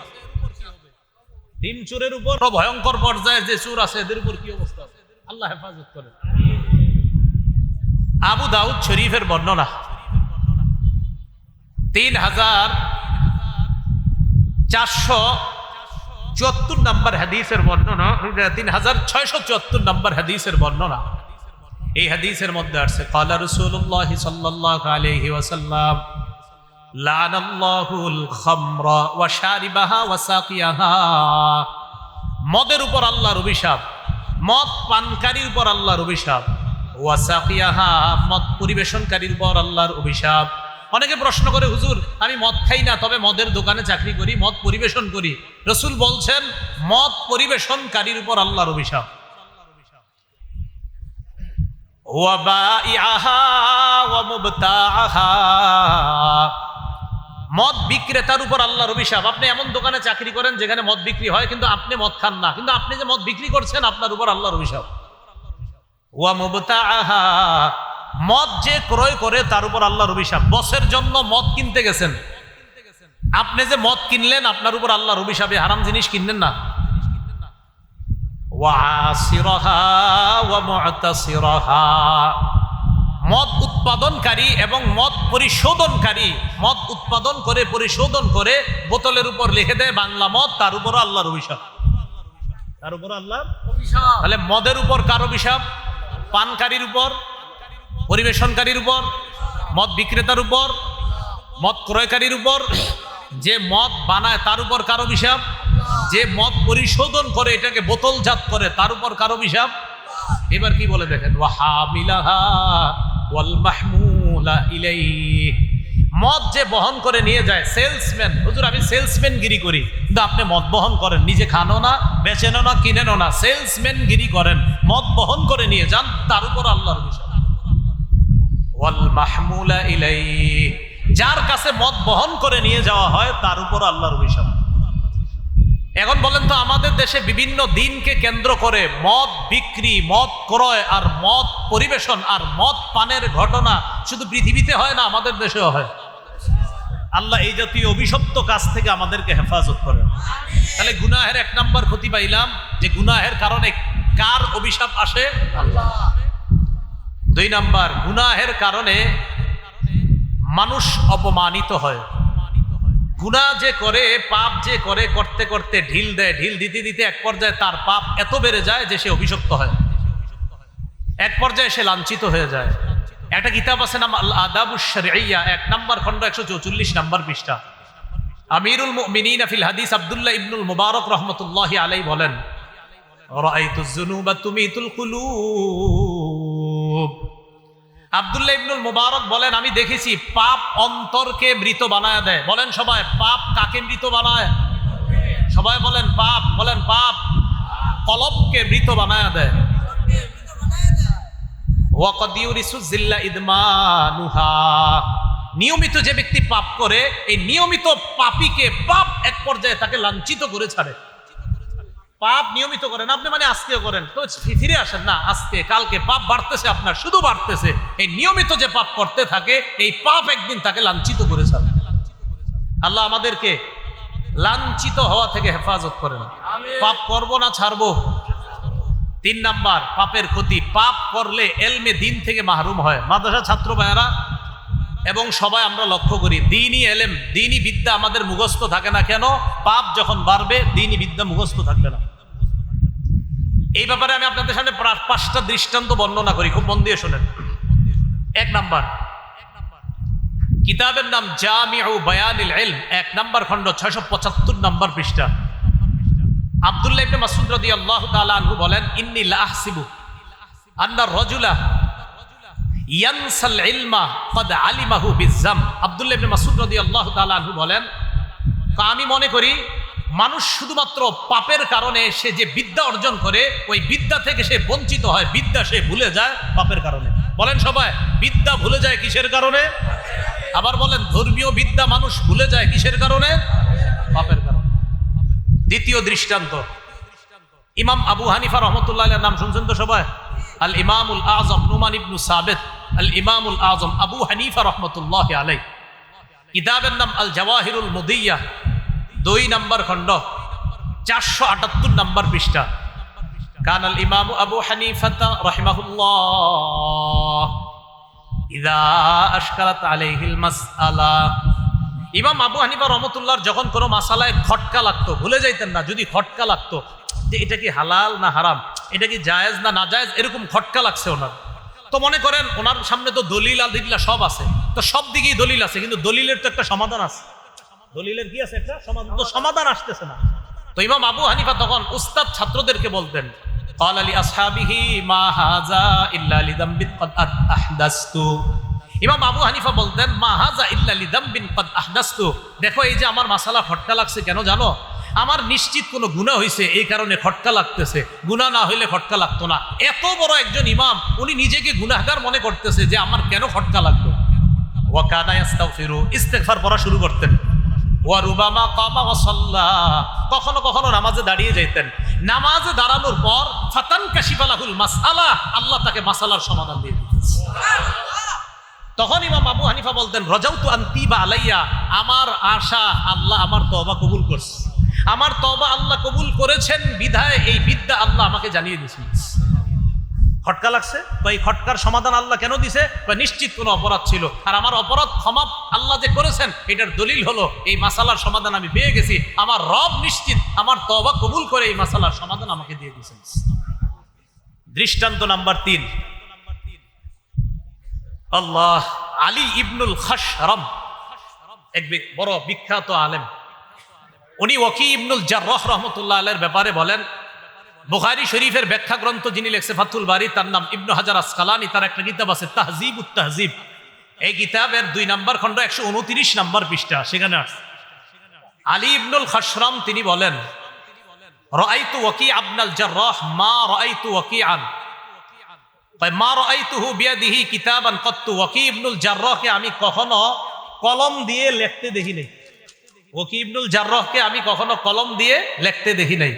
ডিম চোরের উপর ভয়ঙ্কর পর্যায়ে যে চোর আছে এদের উপর কি অবস্থা? আল্লাহ হেফাজত করেন। আবু দাউদ শরীফের বর্ণনা 3474 নম্বর হাদিসের বর্ণনা, 3674 নম্বর হাদিসের বর্ণনা। এই হাদিসের মধ্যে আসছে, ক্বালা রাসূলুল্লাহ সাল্লাল্লাহু আলাইহি ওয়াসাল্লাম লাআনাল্লাহুল খামরা ওয়া শারিবাহা ওয়া সাকিয়াহা। মদের উপর আল্লাহর অভিশাপ, মদ পানকারীর উপর আল্লাহর অভিশাপ, ওয়া সাকিয়াহা, মদ পরিবেশনকারীর উপর আল্লাহর অভিশাপ। অনেকে প্রশ্ন করে, হুজুর আমি মদ খাই না, তবে মদের দোকানে চাকরি করি, মদ পরিবেশন করি। রাসূল বলছেন, মদ পরিবেশনকারীর উপর আল্লাহর অভিশাপ। ওয়া বাইআহা ওয়া মুবতাআহা, মদ বিক্রেতার উপর আল্লাহর অভিশাপ। আপনি এমন দোকানে চাকরি করেন যেখানে মদ বিক্রি হয়, কিন্তু আপনি মদ খান না, কিন্তু আপনি যে মদ বিক্রি করছেন আপনার উপর আল্লাহর অভিশাপ। ওয়া মুবতাআহা, মদ যে ক্রয় করে তার উপর আল্লাহর অভিশাপ। বসের জন্য মদ কিনতে গেছেন, আপনি যে মদ কিনলেন আপনার উপর আল্লাহর অভিশাপ, হারাম জিনিস কিনলেন না। ওয়া আসিরাহা ওয়া মু'তাসিরাহা, মদ উৎপাদনকারী এবং মদ পরিশোধনকারী, মদ উৎপাদন করে পরিশোধন করে বোতলের উপর লিখে দেয় বাংলা মদ, তার উপর আল্লাহর অভিশাপ। তার উপর আল্লাহ। তাহলে মদের উপর কার অভিশাপ? পানকারীর উপর, পরিবেশনকারীর উপর, মদ বিক্রেতার উপর, মদ ক্রয়কারীর উপর, যে মদ বানায় তার উপর কার অভিশাপ? যে মদ পরিশোধন করে এটাকে বোতলজাত করে তার উপর কার অভিশাপ? এবার কি বলে দেখেন, ওয়া হামিলাহা ওয়াল মাহমুলা ইলাইহি, মদ যে বহন করে নিয়ে যায়, সেলসম্যান, হুজুর আমি সেলসম্যান গিরি করি, কিন্তু আপনি মদ বহন করেন, নিজে খানো না, বেচেনো না, কিনেনো না, সেলসম্যান গিরি করেন, মদ বহন করে নিয়ে যান, তার উপর আল্লাহর অভিশাপ। ওয়াল মাহমুলা ইলাইহি, যার কাছে মদ বহন করে নিয়ে যাওয়া হয় তার উপর আল্লাহর অভিশাপ। এখন বলেন তো, আমাদের দেশে বিভিন্ন দিনকে কেন্দ্র করে মদ বিক্রি, মদ ক্রয় আর মদ পরিবেশন আর মদ পানের ঘটনা শুধু পৃথিবীতে হয় না, আমাদের দেশেও হয়। আল্লাহ এই জাতীয় অভিশপ্ত কাজ থেকে আমাদেরকে হেফাজত করেন। তাহলে গুনাহের এক নাম্বার ক্ষতি পাইলাম যে গুনাহের কারণে কার অভিশাপ আসে? আল্লাহ। দুই নাম্বার, গুনাহের কারণে মানুষ অপমানিত হয়। গুনাহ যে করে, পাপ যে করে, করতে করতে ঢিল দেয়, ঢিল দিতে দিতে এক পর্যায়ে তার পাপ এত বেড়ে যায় যে সে অভিশপ্ত হয়, এক পর্যায়ে সে লাঞ্ছিত হয়ে যায়। একটা কিতাব আছে নাম আল আদাবুশ শারঈয়া, 1 নম্বর খণ্ড 144 নম্বর পৃষ্ঠা। আমিরুল মুমিনিন ফিল হাদিস আব্দুল্লাহ ইবনুল মুবারক রাহমাতুল্লাহি আলাইহি বলেন, রাআইতুজ যুনুবা তুমিতুল কুলুব। আব্দুল্লাহ ইবনুল মুবারক বলেন, আমি দেখেছি পাপ অন্তরকে মৃত বানায় দেয়। বলেন সবাই, পাপ কাকে মৃত বানায়? সবাই বলেন পাপ, বলেন পাপ কলবকে মৃত বানায় দেয়। ওয়াকাদ ইউরিসু যিল্লা ইদমানুহা, নিয়মিত যে ব্যক্তি পাপ করে, এই নিয়মিত পাপীকে পাপ এক পর্যায়ে তাকে লাঞ্ছিত করে ছাড়ে। পাপ নিয়মিত করেন আপনি, মানে আজকেও করেন তো ফিরে আসেন না, আজকে কালকে পাপ বাড়তেছে, আপনার শুধু বাড়তেছে। এই নিয়মিত যে পাপ করতে থাকে, এই পাপ একদিন তাকে লাঞ্ছিত করে ছাড়ে। আল্লাহ আমাদেরকে লাঞ্ছিত হওয়া থেকে হেফাজত করেন। পাপ করব না ছাড়বো? 3 নাম্বার পাপের ক্ষতি, পাপ করলে এলমে দিন থেকে মাহরুম হয়। মাদ্রাসা ছাত্র ভাইয়েরা এবং সবাই আমরা লক্ষ্য করি, দ্বীনি এলেম, দ্বীনি বিদ্যা আমাদের মুখস্থ থাকে না কেন? পাপ যখন বাড়বে দ্বীনি বিদ্যা মুখস্থ থাকবে না। এই ব্যাপারে আমি আপনাদের সামনে 5টা দৃষ্টান্ত বর্ণনা করি, খুব মন দিয়ে শোনেন। 1 নাম্বার, কিতাবের নাম জামিউ বায়ানিল ইলম, 1 নম্বর খণ্ড 675 নম্বর পৃষ্ঠা। আব্দুল্লাহ ইবনে মাসউদ রাদিয়াল্লাহু তাআলা আনহু বলেন, ইন্নী লা আহসিবু আন্না রাজুলা ইয়ানসাল ইলমা ক্বাদ আলিমাহু বিযাম। আব্দুল্লাহ ইবনে মাসউদ রাদিয়াল্লাহু তাআলা আনহু বলেন, আমি মনে করি মানুষ শুধুমাত্র পাপের কারণে সে যে বিদ্যা অর্জন করে, ওই বিদ্যা থেকে সে বঞ্চিত হয়, বিদ্যা সে ভুলে যায় পাপের কারণে। বলেন সবাই, বিদ্যা ভুলে যায় কিসের কারণে? আবার বলেন, ধর্মীয় বিদ্যা মানুষ ভুলে যায় কিসের কারণে? পাপের কারণে। দ্বিতীয় দৃষ্টান্ত, ইমাম আবু হানিফা রহমতুল্লাহ আলাইহির নাম শুনছেন তো সবাই? আল ইমামুল আযম নুমান ইবনু সাবিত, আল ইমামুল আযম আবু হানিফা রহমতুল্লাহ আলাইহি, কিতাবের নাম আল জাওয়াহিরুল মুদিয়্যা, 2 নম্বর খণ্ড 478 নম্বর পৃষ্ঠা। কানাল ইমামু আবু হানিফা রাহিমাহুল্লাহ ইযা আশকালাত আলাইহিল মাসআলা, ইমাম আবু হানিফা রহমতুল্লাহর যখন কোনো মাসালায় খটকা লাগতো, ভুলে যাইতেন না, যদি খটকা লাগতো যে এটা কি হালাল না হারাম, এটা কি জায়েজ না নাজায়েজ, এরকম খটকা লাগছে ওনার, তো মনে করেন ওনার সামনে তো দলিল আদিল্লা সব আছে, তো সব দিকেই দলিল আছে, কিন্তু দলিলের তো একটা সমাধান আছে। দলিলের কি আছে? একটা সমাধান, তো সমাধান আসতেছে না। তো ইমাম আবু হানিফা তখন উস্তাদ ছাত্রদেরকে বলতেন, ক্বালা লি আসহাবিহি মা হাযা ইল্লা লিযামবিন ক্বাদ আহদাসতু। ইমাম আবু হানিফা বলতেন, মা হাযা ইল্লা লিযামবিন ক্বাদ আহদাসতু, দেখো এই যে আমার মাসালা খটকা লাগছে কেন জানো? আমার নিশ্চিত কোনো গুনাহ হয়েছে, এই কারণে খটকা লাগতেছে, গুনাহ না হইলে খটকা লাগতো না। এত বড় একজন ইমাম, উনি নিজেকে গুনাহগার মনে করতেছে যে আমার কেন খটকা লাগলো। ওয়া কানা ইস্তাগফিরু, ইস্তিগফার পড়া শুরু করতেন। ওয়া রুবামা কামা ওয়া সাল্লা, কখনো কখনো নামাজে দাঁড়িয়ে যাইতেন। নামাজে দাঁড়ানোর পর ফাতান কাশিফা লাহুল মাসআলা, আল্লাহ তাকে মাসালার সমাধান দিয়ে দিতেন। তখন ইমাম আবু হানিফা বলতেন, রাজাউতু আন তিবা আলাইয়া, আমার আশা আল্লাহ আমার তওবা কবুল করছে, আমার তওবা আল্লাহ কবুল করেছেন বিধায় এই বিদ্যা আল্লাহ আমাকে জানিয়ে দিয়েছেন। খটকা লাগছে, এই খটকার সমাধান আল্লাহ কেন দিছে? নিশ্চিত কোনো অপরাধ ছিল, আর আমার অপরাধ ক্ষমা আল্লাহ যে করেছেন এটার দলিল হলো এই মাসালার সমাধান আমি পেয়ে গেছি। আমার রব নিশ্চিত আমার তওবা কবুল করে এই মাসালার সমাধান আমাকে দিয়ে দিয়েছেন। দৃষ্টান্ত নাম্বার 3, আল্লাহ আলী ইবনুল খাশরাম, এক বড় বিখ্যাত আলেম। উনি ওয়াকি ইবনুল জাররাহ রাহমাতুল্লাহ আলাইহির ব্যাপারে বলেন, বুখারী শরীফের ব্যাখ্যা গ্রন্থ যিনি লিখছে ফাথুল বারী, তার নাম ইবনু হাজার আসকালানী, তার একটা কিতাব আছে তাহজিবুত তাহজিব। এই কিতাবের 2 নম্বর খণ্ড 129 নম্বর পৃষ্ঠা, সেখানে আছে আলী ইবনুল খাশরাম তিনি বলেন, রাআইতু ওয়াকি ইবনুল জাররাহ মা রাআইতু ওয়াকিআন, মা রাআইতুহু বিয়াদিহি কিতাবান কাত্তু। ওয়াকি ইবনুল জাররাহকে আমি কখনো কলম দিয়ে লিখতে দেখি নাই। ওয়াকি ইবনুল জাররাহকে আমি কখনো কলম দিয়ে লিখতে দেখি নাই।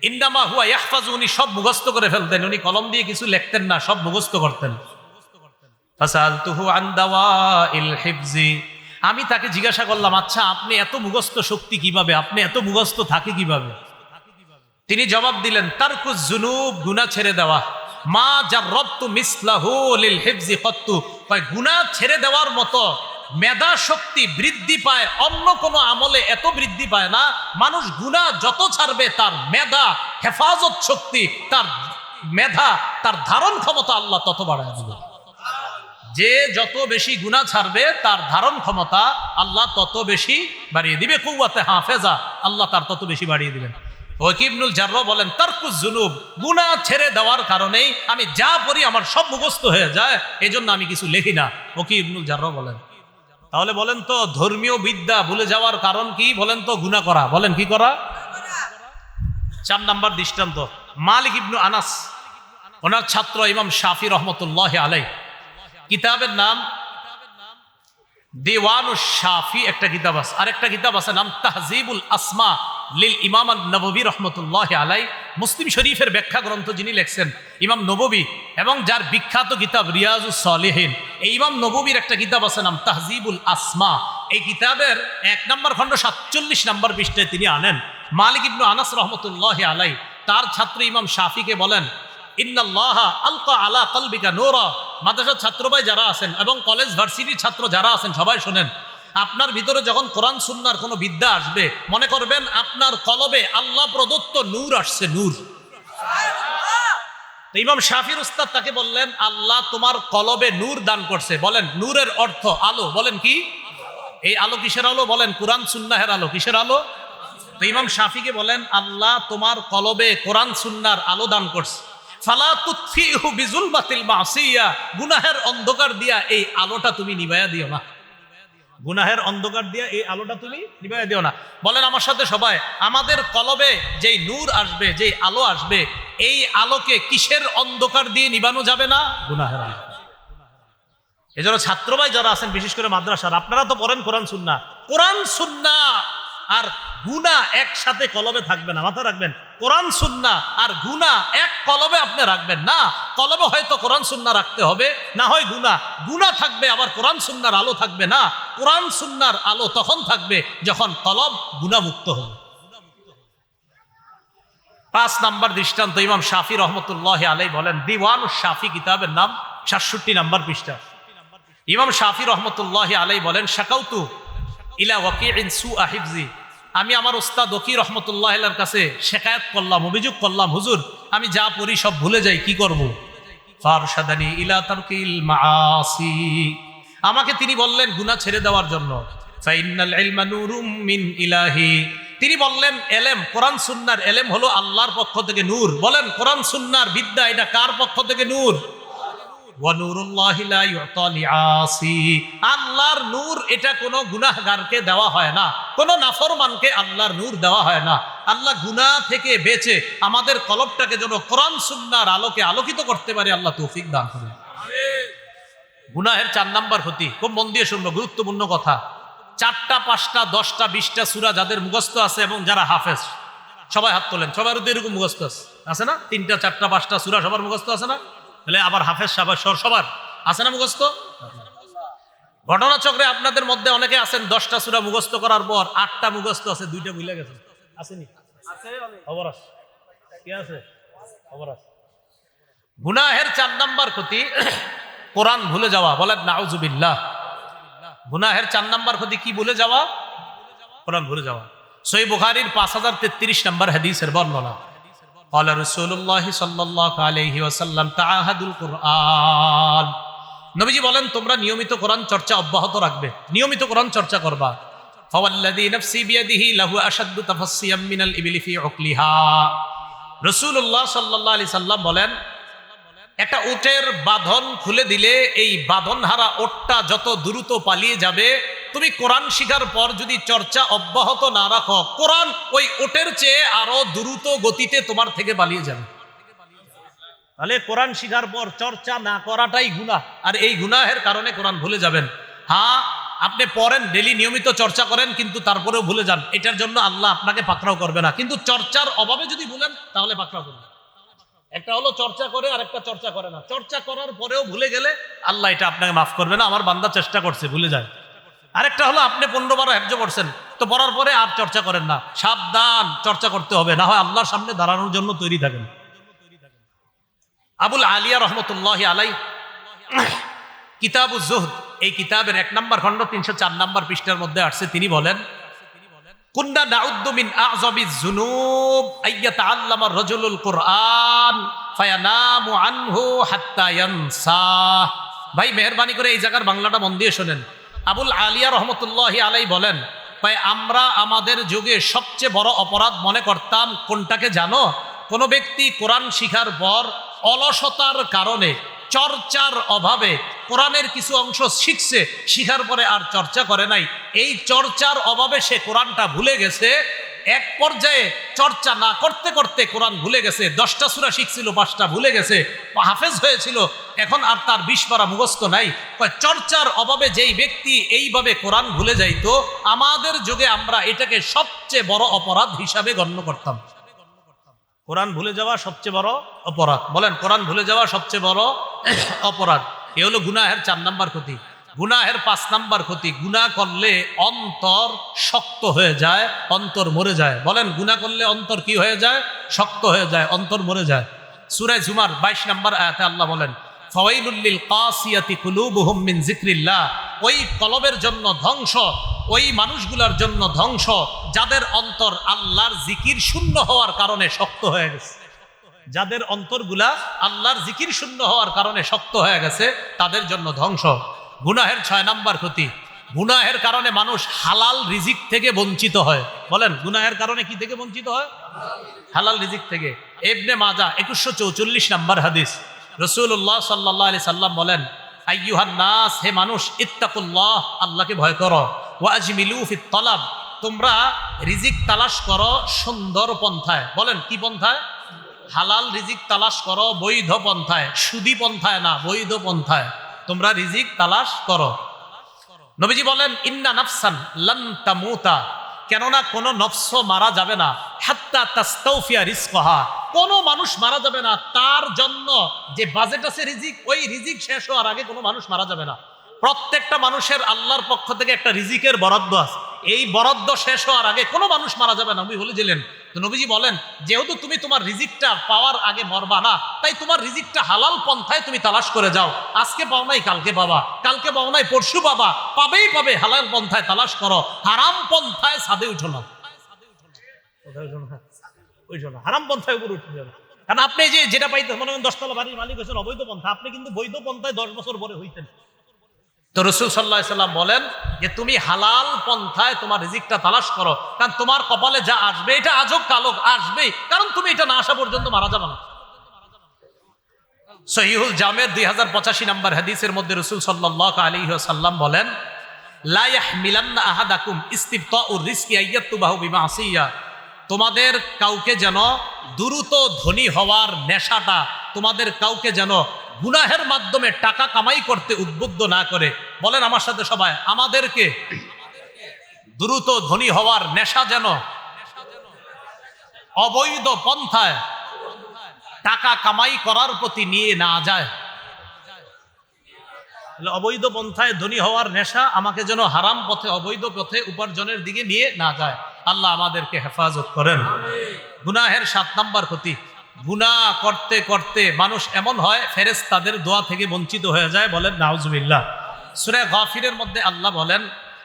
ইন্নামা হুয়া ইয়াহফাজু, উনি সব মুখস্থ করে ফেলতেন, উনি কলম দিয়ে কিছু লিখতেন না, সব মুখস্থ করতেন। ফাসালতুহু আন দাওয়াইল হিফজি, আমি তাকে জিজ্ঞাসা করলাম, আচ্ছা আপনি এত মুখস্থ শক্তি কিভাবে, আপনি এত মুখস্থ থাকে কিভাবে? তিনি জবাব দিলেন, তারকুজ জুনুব, গুনাহ ছেড়ে দেওয়া। মা জাররাবতু মিসলাহু লিল হিফজি কত্তু, গুনাহ ছেড়ে দেওয়ার মতো মেধা শক্তি বৃদ্ধি পায় অন্য কোনো আমলে এত বৃদ্ধি পায় না। মানুষ গুনাহ যত ছাড়বে তার মেধা, হেফাজত শক্তি, তার মেধা, তার ধারণ ক্ষমতা আল্লাহ তত বাড়ায় দিবে। যে যত বেশি গুনাহ ছাড়বে তার ধারণ ক্ষমতা আল্লাহ তত বেশি বাড়িয়ে দিবে। কুওয়াতে হাফেজা, আল্লাহ তার তত বেশি বাড়িয়ে দিবেন। ওয়াকি ইবনুল জাররাহ বলেন, তারকুজ জুনুব, গুনাহ ছেড়ে দেওয়ার কারণেই আমি যা পড়ি আমার সব মুখস্থ হয়ে যায়, এজন্য আমি কিছু লিখি না। ওয়াকি ইবনুল জাররাহ বলেন। তাহলে বলেন তো ধর্মীয় বিদ্যা ভুলে যাওয়ার কারণ কি? বলেন তো গুনাহ করা। বলেন কি করা? 4 নম্বর দৃষ্টান্ত, মালিক ইবনু আনাস, ওনার ছাত্র ইমাম শাফি রহমতুল্লাহ আলাইহি, কিতাবের নাম দিওয়ানুশ শাফি একটা কিতাব আছে, আর একটা কিতাব আছে নাম তাহজিবুল আসমা লিল ইমাম নববী রহমতুল্লাহ আলাইহি। মুসলিম শরীফের ব্যাখ্যা গ্রন্থ যিনি লিখছেন ইমাম নববী, এবং যার বিখ্যাত কিতাব রিয়াজুস সালিহিন, এই ইমাম নববীর একটা কিতাব আছে নাম তাহজিবুল আসমা। এই কিতাবের 1 নম্বর খণ্ড 47 নম্বর পৃষ্ঠায় তিনি আনেন, মালিক ইবনু আনাস রহমতুল্লাহ আলাইহি তার ছাত্র ইমাম শাফিকে বলেন, ইন্নাল্লাহা আলকা আলা কলবিকা নূরা। মাদ্রাসার ছাত্র ভাই যারা আছেন এবং কলেজ ভার্সিটির ছাত্র যারা আছেন সবাই শোনেন, আপনার ভিতরে যখন কোরআন সুন্নাহর কোনো বিদ্যা আসবে, মনে করবেন আপনার কলবে আল্লাহ প্রদত্ত নূর আসছে, নূর। তো ইমাম শাফির উস্তাদ তাকে বললেন, আল্লাহ তোমার কলবে নূর দান করছে। বলেন নূরের অর্থ আলো। বলেন কি? এই আলো কিসের আলো? বলেন কোরআন সুন্নাহের আলো। কিসের আলো? তো ইমাম শাফিকে বলেন, আল্লাহ তোমার কলবে কোরআন সুন্নাহর আলো দান করছে। ফালা তুতফিহু বিজুলমাতিল মাসিয়া, গুনাহের অন্ধকার দিয়া এই আলোটা তুমি নিভাইয়া দিও না। গুনাহের অন্ধকার দিয়া এই আলোটা তুমি নিভাইয়া দিও না। বলেন আমার সাথে সবাই, আমাদের কলবে যেই নূর আসবে, যেই আলো আসবে, এই আলোকে কিসের অন্ধকার দিয়ে নিভানো যাবে না? গুনাহের আলো। এজন্য ছাত্র ভাই যারা আছেন, বিশেষ করে মাদ্রাসার, আপনারা তো পড়েন কোরআন সুন্নাহ, কোরআন সুন্নাহ আর গুনাহ একসাথে কলবে থাকবে না, মাথা রাখবেন। কোরআন সুন্নাহ আর গুনাহ এক কলবে আপনি রাখবেন না। কলবে হয়তো কোরআন সুন্নাহ রাখতে হবে, না হয় গুনাহ। গুনাহ থাকবে আবার কোরআন সুন্নাহর আলো থাকবে না। কোরআন সুন্নাহর আলো তখন থাকবে যখন কলব গুনাহমুক্ত হবে। 5 নম্বর দৃষ্টান্ত, ইমাম শাফি রহমতুল্লাহ আলাইহি বলেন, দিওয়ানুশ শাফি কিতাবের নাম 67 নম্বর পৃষ্ঠা। ইমাম শাফি রহমতুল্লাহ আলাইহি বলেন, শাকাউতু ইলা ওয়াকিইন সুআ হিফজি, আমি আমার উস্তাদ ওয়াকি রহমতুল্লাহ আলাইহির কাছে শিকায়াত করলাম, অভিযোগ করলাম, হুজুর আমি যা পড়ি সব ভুলে যাই, কি করব? ফারশাদানি ইলা তারকিল মাআসি, আমাকে তিনি বললেন গুনাহ ছেড়ে দেওয়ার জন্য। ফাইন্নাল ইলমা নূরুম মিন ইলাহি, তিনি বললেন এলেম, কোরআন সুন্নাহর এলেম হলো আল্লাহর পক্ষ থেকে নূর। বলেন কোরআন সুন্নাহর বিদ্যা এটা কার পক্ষ থেকে নূর? আল্লাহর নূর এটা কোনো গুনাহগারকে দেওয়া হয় না, কোনো নাফরমানকে আল্লাহর নূর দেওয়া হয় না। আল্লাহ গুনাহ থেকে বেঁচে আমাদের কলবটাকে যেন কোরআন সুন্নাহর আলোকে আলোকিত করতে পারে, আল্লাহ তৌফিক দান করুন। গুনাহের 4 নম্বর ক্ষতি, খুব মন দিয়ে শুনবো, গুরুত্বপূর্ণ কথা। 4টা 5টা 10টা 20টা সূরা যাদের মুখস্থ আছে এবং যারা হাফেজ, সবাই হাত তোলেন। সবার তো এরকম মুখস্থ আছে না? 3টা 4টা 5টা সূরা সবার মুখস্থ আছে না? তাহলে আবার হাফেজ সাহেব সবার আছে না মুখস্থ? ঘটনাচক্রে আপনাদের মধ্যে অনেকে আছেন 10টা সূরা মুখস্থ করার পর 8টা মুখস্থ আছে, 2টা ভুলে গেছেন। আসেনি? আছে খবর আছে? কি আছে? খবর আছে? গুনাহের 4 নাম্বার ক্ষতি কোরআন ভুলে যাওয়া। বলেন নাউজুবিল্লাহ। গুনাহের 4 নাম্বার ক্ষতি কি ভুলে যাওয়া? কোরআন ভুলে যাওয়া। সহিহ বুখারীর 5033 নম্বর হাদিসের বর্ণনা, ক্বালা রাসূলুল্লাহ সাল্লাল্লাহু আলাইহি ওয়াসাল্লাম তাআহাদুল কুরআন। নবীজি বলেন তোমরা নিয়মিত কোরআন চর্চা অব্যাহত রাখবে, নিয়মিত কোরআন চর্চা করবা। ফাওয়াল্লাযী নাফসি বিয়াদিহি লাহু আশাদ্দু তাফাসসিয়াম মিনাল ইবলি ফি উকলিহা। রাসূলুল্লাহ সাল্লাল্লাহু আলাইহি সাল্লাম বলেন একটা উটের বাঁধন খুলে দিলে এই বাঁধনহারা ওটটা যত দ্রুত পালিয়ে যাবে, তুমি কোরআন শিখার পর যদি চর্চা অব্যাহত না রাখো, কোরআন ওই ওটের চেয়ে আরো দ্রুত গতিতে তোমার থেকে পালিয়ে যাবে। তাহলে কোরআন শিখার পর চর্চা না করাটাই গুনাহ, আর এই গুনাহের কারণে কোরআন ভুলে যাবেন। হ্যাঁ, আপনি পড়েন, ডেলি নিয়মিত চর্চা করেন, কিন্তু তারপরেও ভুলে যান, এটার জন্য আল্লাহ আপনাকে পাকড়াও করবে না। কিন্তু চর্চার অভাবে যদি ভুলেন তাহলে পাকড়াও করবে। একটা হলো চর্চা করে আর একটা চর্চা করে না। চর্চা করার পরেও ভুলে গেলে আল্লাহ এটা আপনাকে মাফ করবে না, আমার বান্দা চেষ্টা করছে ভুলে যায়। আরেকটা হলো আপনি 15 হেফজ করছেন, তো পড়ার পরে আর চর্চা করেন না। সাবধান, চর্চা করতে হবে, না হয় আল্লাহর সামনে দাঁড়ানোর জন্য তৈরি থাকেন। আবুল আলিয়া রহমতুল্লাহ আলাই কিতাবুজ জুহদ, এই কিতাবের 1 নম্বর খণ্ড 304 নম্বর পৃষ্ঠার মধ্যে আসছে, তিনি বলেন কুন্না নাউদ্দু মিন আযমিজ যুনুব আইয়াতাআল্লামা রাজুলুল কুরআন ফায়ানামু আনহু হাত্তা ইয়ানসা। ভাই মেহেরবানি করে এই জায়গার বাংলাটা মন দিয়ে শোনেন। আবুল আলিয়া রহমতুল্লাহি আলাই বলেন, ভাই আমরা আমাদের যুগে সবচেয়ে বড় অপরাধ মনে করতাম কোনটাকে জানো? কোন ব্যক্তি কোরআন শিখার পর অলসতার কারণে, চর্চার অভাবে কোরআনের কিছু অংশ শিখছে, শিখার পরে আর চর্চা করে নাই। এই চর্চার অভাবে সে কোরআনটা ভুলে গেছে। এক পর্যায়ে চর্চা না করতে করতে কোরআন ভুলে গেছে। 10টা সূরা শিখছিল, 5টা ভুলে গেছে, হাফেজ হয়েছিল, এখন আর তার 20 পারা মুখস্থ নাই। চর্চার অভাবে যেই ব্যক্তি এইভাবে কোরআন ভুলে যাইতো, আমাদের যুগে আমরা এটাকে সবচেয়ে বড় অপরাধ হিসাবে গণ্য করতাম। কোরআন ভুলে যাওয়া সবচেয়ে বড় অপরাধ। বলেন কোরআন ভুলে যাওয়া সবচেয়ে বড় অপরাধ। এ হলো গুনাহের 4 নাম্বার ক্ষতি। গুনাহের 5 নাম্বার ক্ষতি, গুনাহ করলে অন্তর শক্ত হয়ে যায়, অন্তর মরে যায়। বলেন গুনাহ করলে অন্তর কি হয়ে যায়? শক্ত হয়ে যায়, অন্তর মরে যায়। সূরা জুমার 22 নম্বর আয়াতে আল্লাহ বলেন ফাওয়াইলুল লিল কাসিয়াতি কুলুবুহুম মিন যিকরিল্লাহ। ওই কলবের জন্য ধ্বংস, ওই মানুষগুলোর জন্য ধ্বংস যাদের অন্তর আল্লাহর জিকির শূন্য হওয়ার কারণে শক্ত হয়ে গেছে। যাদের অন্তরগুলা আল্লাহর জিকির শূন্য হওয়ার কারণে শক্ত হয়ে গেছে, তাদের জন্য ধ্বংস। গুনাহের 6 নাম্বার ক্ষতি, গুনাহের কারণে মানুষ হালাল রিজিক থেকে বঞ্চিত হয়। বলেন গুনাহের কারণে কি থেকে বঞ্চিত হয়? হালাল রিজিক থেকে। ইবনে মাজাহ 2144 নম্বর হাদিস, রাসূলুল্লাহ সাল্লাল্লাহু আলাইহি সাল্লাম বলেন আইয়ুহান নাস, হে মানুষ, ইত্তাকুল্লাহ, আল্লাহকে ভয় করো, ওয়া আজমিলু ফিত তালাব, তোমরা রিজিক তালাশ করো সুন্দর পন্থায়। বলেন কি পন্থায়? হালাল রিজিক তালাশ করো বৈধ পন্থায়, সুদী পন্থায় না, বৈধ পন্থায় তোমরা রিজিক তালাশ করো। নবীজি বলেন ইন্না নাফসান লান তামুতা, কেননা কোনো নফস মারা যাবে না, হাত্তা তাস্তাউফিয়া রিজকাহা, কোনো মানুষ মারা যাবে না তার জন্য যে বাজেট আছে রিজিক, ওই রিজিক শেষ হওয়ার আগে কোনো মানুষ মারা যাবে না। প্রত্যেকটা মানুষের আল্লাহর পক্ষ থেকে একটা রিজিকের বরাদ্দ আছে, এই বরাদ্দ শেষ হওয়ার আগে কোনো মানুষ মারা যাবে না। নবী বলেছিলেন, তো নবীজি বলেন যেহেতু তুমি তোমার রিজিকটা পাওয়ার আগে মরবা না, তাই তোমার রিজিকটা হালাল পন্থায় তুমি তালাশ করে যাও। আজকে পাও নাই কালকে পাবা, কালকে পাও নাই পরশু পাবা, পাবেই পাবে। হালাল পন্থায় তালাশ করো, হারাম পন্থায় ছাদে উঠো না, হারাম পন্থায় উপরে উঠে যাবে। কারণ আপনি যেটা পাইতে মনে করেন 10 তলা বাড়ির মালিক হয়েছেন অবৈধ পন্থা, আপনি কিন্তু বৈধ পন্থায় 10 বছর পরে হইতেন। তো রাসূল সাল্লাল্লাহু আলাইহি সাল্লাম বলেন যে তুমি হালাল পন্থায় তোমার রিজিকটা তালাশ করো, কারণ তোমার কপালে যা আসবে এটা আজব কালক আসবেই, কারণ তুমি এটা না আসা পর্যন্ত মারা যাবে না। সহিহুল জামের 2085 নম্বর হাদিসের মধ্যে রাসূল সাল্লাল্লাহু আলাইহি ওয়াসাল্লাম বলেন লা ইয়াহমিলান্না আহাদাকুম ইস্তিবতাউর রিজকি আইয়াতুবাহু বিমাসিয়া, তোমাদের কাউকে যেন দ্রুত ধনী হওয়ার নেশাটা তোমাদের কাউকে যেন গুনাহের মাধ্যমে টাকা কামাই করতে উদ্বুদ্ধ না করে। বলেন আমার সাথে সবাই, আমাদেরকে দ্রুত ধনী হওয়ার নেশা যেন অবৈধ পন্থায় টাকা কামাই করার প্রতি নিয়ে না যায়। অবৈধ পন্থায় ধনী হওয়ার নেশা আমাকে যেন হারাম পথে, অবৈধ পথে উপার্জনের দিকে নিয়ে না যায়। আল্লাহ আমাদেরকে হেফাজত করেন। গুনাহের 7 নাম্বার ক্ষতি, গুনাহ করতে করতে মানুষ এমন হয় ফেরেশতাদের দোয়া থেকে বঞ্চিত হয়ে যায়, বলেন নাউজুবিল্লাহ। সূরা গাফিরের মধ্যে আল্লাহ বলেন,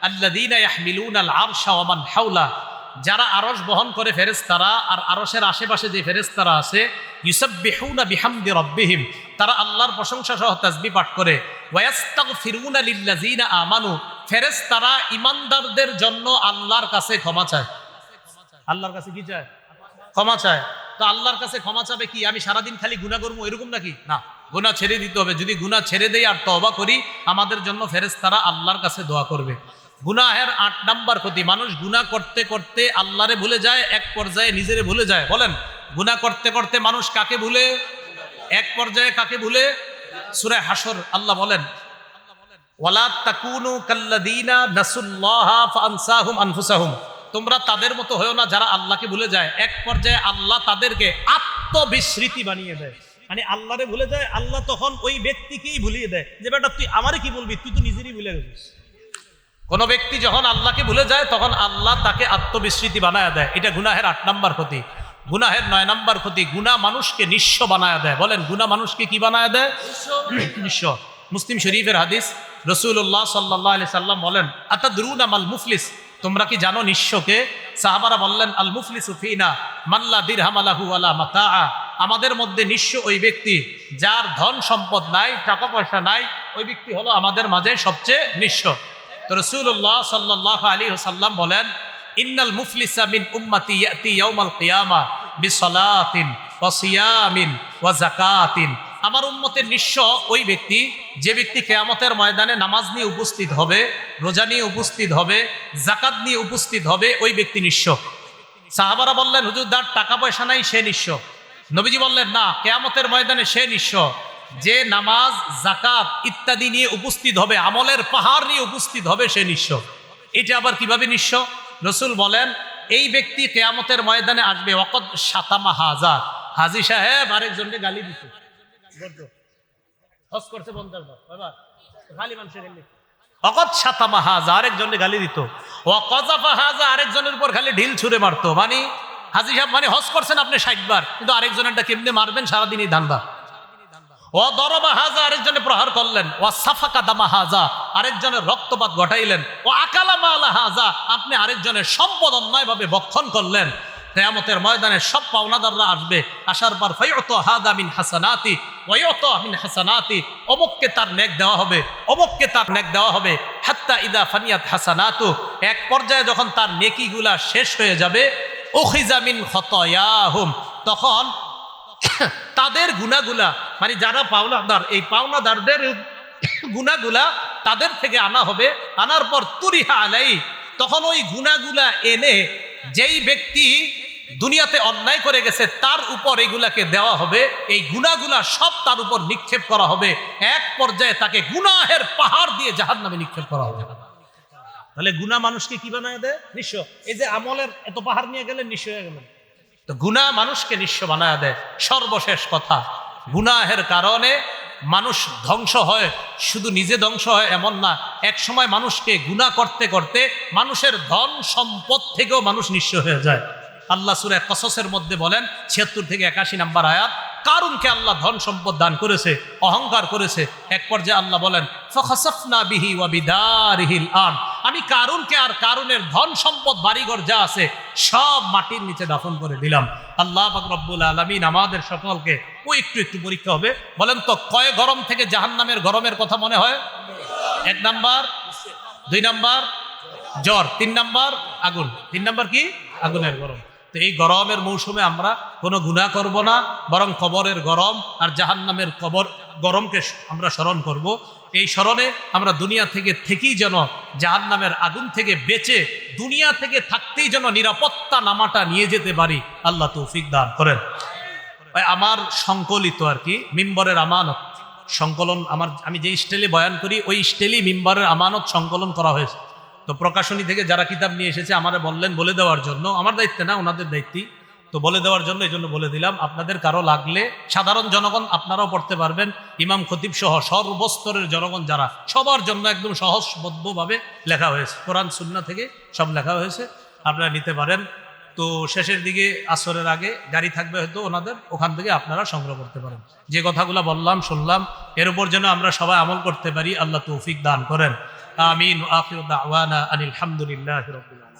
আল্লাযীনা ইয়াহমিলুনাল আরশা ওয়া মান হাওলা, যারা আরশ বহন করে ফেরেশতারা আর আরশের আশেপাশে যে ফেরেশতারা আছে, ইউসাব্বিহুনা বিহামদি রাব্বিহিম, তারা আল্লাহর প্রশংসা সহ তাসবিহ পাঠ করে, ওয়া ইস্তাগফিরুনা লিল্লাযীনা আমানু, ফেরেশতারা ঈমানদারদের জন্য আল্লাহর কাছে ক্ষমা চায়। আল্লাহর কাছে কি চায়? ক্ষমা চায়। তো আল্লাহর কাছে ক্ষমা চাবে কি? আমি সারাদিন খালি গুনাহ করবো এরকম নাকি? না, গুনাহ ছেড়ে দিতে হবে। যদি গুনাহ ছেড়ে দেই আর তওবা করি, আমাদের জন্য ফেরেশতারা আল্লাহর কাছে দোয়া করবে। গুনাহের ৮ নাম্বার ক্ষতি, মানুষ গুনাহ করতে করতে আল্লাহরে ভুলে যায়, এক পর্যায়ে নিজেরে ভুলে যায়। বলেন, গুনাহ করতে করতে মানুষ কাকে ভুলে? এক পর্যায়ে কাকে ভুলে? সূরা হাসর আল্লাহ বলেন, ওয়ালা তাকুনু কাল্লাযীনা নাসুল্লাহা ফাআনসাহুম আনফুসাহুম, তোমরা তাদের মতো হয়ো না যারা আল্লাহকে ভুলে যায়। এক পর্যায়ে আল্লাহ তাদেরকে আত্মবিস্মৃতি বানিয়ে দেয়, মানে আল্লাহরে ভুলে যায়, আল্লাহ তখন ওই ব্যক্তিকেই ভুলিয়ে দেয় যে বেটা তুই আমারে কি বলবি, তুই তো নিজেরই ভুলে গেছিস। কোন ব্যক্তি যখন আল্লাহকে ভুলে যায় তখন আল্লাহ তাকে আত্মবিস্মৃতি বানায় দেয়। এটা গুনাহের ৮ নাম্বার ক্ষতি। গুনাহের ৯ নাম্বার ক্ষতি, গুনাহ মানুষকে নিঃস্ব বানায় দেয়। বলেন, গুনাহ মানুষকে কি বানায় দেয়? নিঃস্ব। মুসলিম শরীফের হাদিস, রাসূলুল্লাহ সাল্লাল্লাহু আলাইহি সাল্লাম বলেন, আতাদরুনা মাল মুফলিস, তোমরা কি জানো নিঃস্বকে? সাহাবারা বললেন, আল মুফলিসু ফিনা মান লা দিরহাম লাহু ওয়ালা মাতাআ, আমাদের মধ্যে নিঃস্ব ওই ব্যক্তি যার ধন সম্পদ নাই, টাকা পয়সা নাই, ওই ব্যক্তি হলো আমাদের মাঝে সবচেয়ে নিঃস্ব। তো রাসূলুল্লাহ সাল্লাল্লাহু আলাইহি ওয়াসাল্লাম বলেন, ইন্নাল মুফলিসা মিন উম্মতি ইয়াতি ইয়াউমাল কিয়ামা বিসসালাতিন ওয়া সিয়ামিন ওয়া যাকাতিন, আমার উম্মতের নিঃস্ব ওই ব্যক্তি যে ব্যক্তি কিয়ামতের ময়দানে নামাজ নিয়ে উপস্থিত হবে, রোজা নিয়ে উপস্থিত হবে, যাকাত নিয়ে উপস্থিত হবে, ওই ব্যক্তি নিঃস্ব। সাহাবারা বললেন, হুজুর তার টাকা পয়সা নাই, সে নিঃস্ব। নবীজি বললেন, না, কিয়ামতের ময়দানে সে নিঃস্ব যে নামাজ, যাকাত ইত্যাদি নিয়ে উপস্থিত হবে, আমলের পাহাড় নিয়ে উপস্থিত হবে, সে নিঃস্ব। এটা আবার কিভাবে নিঃস্ব? রাসূল বলেন, এই ব্যক্তি কিয়ামতের ময়দানে আসবে, ওয়াকাদ শাতামা হাজা, হাজী সাহেব আরেকজনকে গালি দিত, হজ করছে 50 বার, এবার খালি মানুষের গালি, ওয়াকাদ শাতামা হাজা, আরেকজনকে গালি দিত, ওয়াকাযাফা হাজা, আরেকজনের উপর খালি ঢিল ছুঁড়ে মারতো। মানে হাজী সাহেব মানে হজ করছেন আপনি 60 বার, কিন্তু আরেকজনেরটা কেমনে মারবেন সারাদিনই ধান্দা। ও দরবা হাজা, আরেকজনে প্রহার করলেন, ও সাফাকা দামা হাজা, আরেকজনের রক্তপাত ঘটাইলেন, ও আকালা মালা হাজা, আপনি আরেকজনের সম্পদ অন্যায়ভাবে ভক্ষণ করলেন। কিয়ামতের ময়দানে সব পাওনাদাররা আসবে, আসার পর ফায়ুতা হাদা মিন হাসানাতি ওয়া ইউতা মিন হাসানাতি, অমুককে তার নেক দেওয়া হবে, অমুককে তার নেক দেওয়া হবে, হাত্তা ইদা ফানিয়াত হাসানাতু, এক পর্যায়ে যখন তার নেকিগুলা শেষ হয়ে যাবে, উখিযা মিন খতায়াহুম, তখন তাদের গুনাহগুলা, মানে যারা পাওনাদার, এই পাওনাদারদের গুনাহগুলা তাদের থেকে আনা হবে, আনার পর তুরিহা আলাই, তখন ওই গুনাহগুলা এনে যেই ব্যক্তি দুনিয়াতে অন্যায় করে গেছে তার উপর এগুলাকে দেওয়া হবে, এই গুনাহগুলা সব তার উপর নিক্ষেপ করা হবে, এক পর্যায়ে তাকে গুনাহের পাহাড় দিয়ে জাহান্নামে নিক্ষেপ করা হবে। তাহলে গুনাহ মানুষকে কি বানায় দেয়? নিঃস্ব। এই যে আমলের এত পাহাড় নিয়ে গেলেন, নিঃস্ব হয়ে গেলেন। তো গুনাহ মানুষকে নিঃস্ব বানায় দেয়। সর্বশেষ কথা, গুনাহের কারণে মানুষ ধ্বংস হয়, শুধু নিজে ধ্বংস হয় এমন না, এক সময় মানুষকে গুনাহ করতে করতে মানুষের ধন সম্পদ থেকেও মানুষ নিঃস্ব হয়ে যায়। আল্লাহ সূরা কসসের মধ্যে বলেন ৭৬ থেকে ৮১ নম্বর আয়াত, কারুনকে আল্লাহ ধন সম্পদ দান করেছে, অহংকার করেছে, এক পর্যায়ে আল্লাহ বলেন, ফাখাসাফনা বিহি ওয়া বিদারিহিল আরদ, আমি কারুনকে আর কারুনের ধন সম্পদ বাড়িঘর যা আছে সব মাটির নিচে দাফন করে দিলাম। আল্লাহ পাক রব্বুল আলামিন আমাদের সকলকে একটু একটু পরীক্ষা হবে। বলেন তো, কয় গরম থেকে জাহান্নামের গরমের কথা মনে হয়? ১ নাম্বার, ২ নাম্বার জ্বর, ৩ নাম্বার আগুন। ৩ নাম্বার কি? আগুনের গরম। তো এই গরমের মৌসুমে আমরা কোনো গুনাহ করব না, বরং কবরের গরম আর জাহান্নামের গরমকে আমরা স্মরণ করব। এই স্মরণে আমরা দুনিয়া থেকে থেকেই যেন জাহান্নামের আগুন থেকে বেঁচে দুনিয়া থেকে থাকতেই যেন নিরাপত্তা নামাটা নিয়ে যেতে পারি। আল্লাহ তৌফিক দান করেন। আমার সংকলিত আর কি মিম্বরের আমানত সংকলন, আমি যে স্টাইলে বয়ান করি ওই স্টাইলেই মিম্বরের আমানত সংকলন করা হয়েছে। তো প্রকাশনী থেকে যারা কিতাব নিয়ে এসেছে আমারে বললেন বলে দেওয়ার জন্য, আমার দায়িত্বে না, ওনাদের দায়িত্বই, তো বলে দেওয়ার জন্য এই জন্য বলে দিলাম। আপনাদের কারো লাগলে সাধারণ জনগণ আপনারাও পড়তে পারবেন, ইমাম খতিব সহ সর্বস্তরের জনগণ যারা, সবার জন্য একদম সহজবদ্ধভাবে লেখা হয়েছে, কোরআন সুন্নাহ থেকে সব লেখা হয়েছে, আপনারা নিতে পারেন। তো শেষের দিকে আসরের আগে গাড়ি থাকবে হয়তো ওনাদের, ওখান থেকে আপনারা সংগ্রহ করতে পারেন। যে কথাগুলো বললাম শুনলাম এর উপর যেন আমরা সবাই আমল করতে পারি, আল্লাহ তৌফিক দান করেন। আমিন। আখিরু দাওয়ানা আনিল হামদুলিল্লাহি রাব্বিল আলামিন।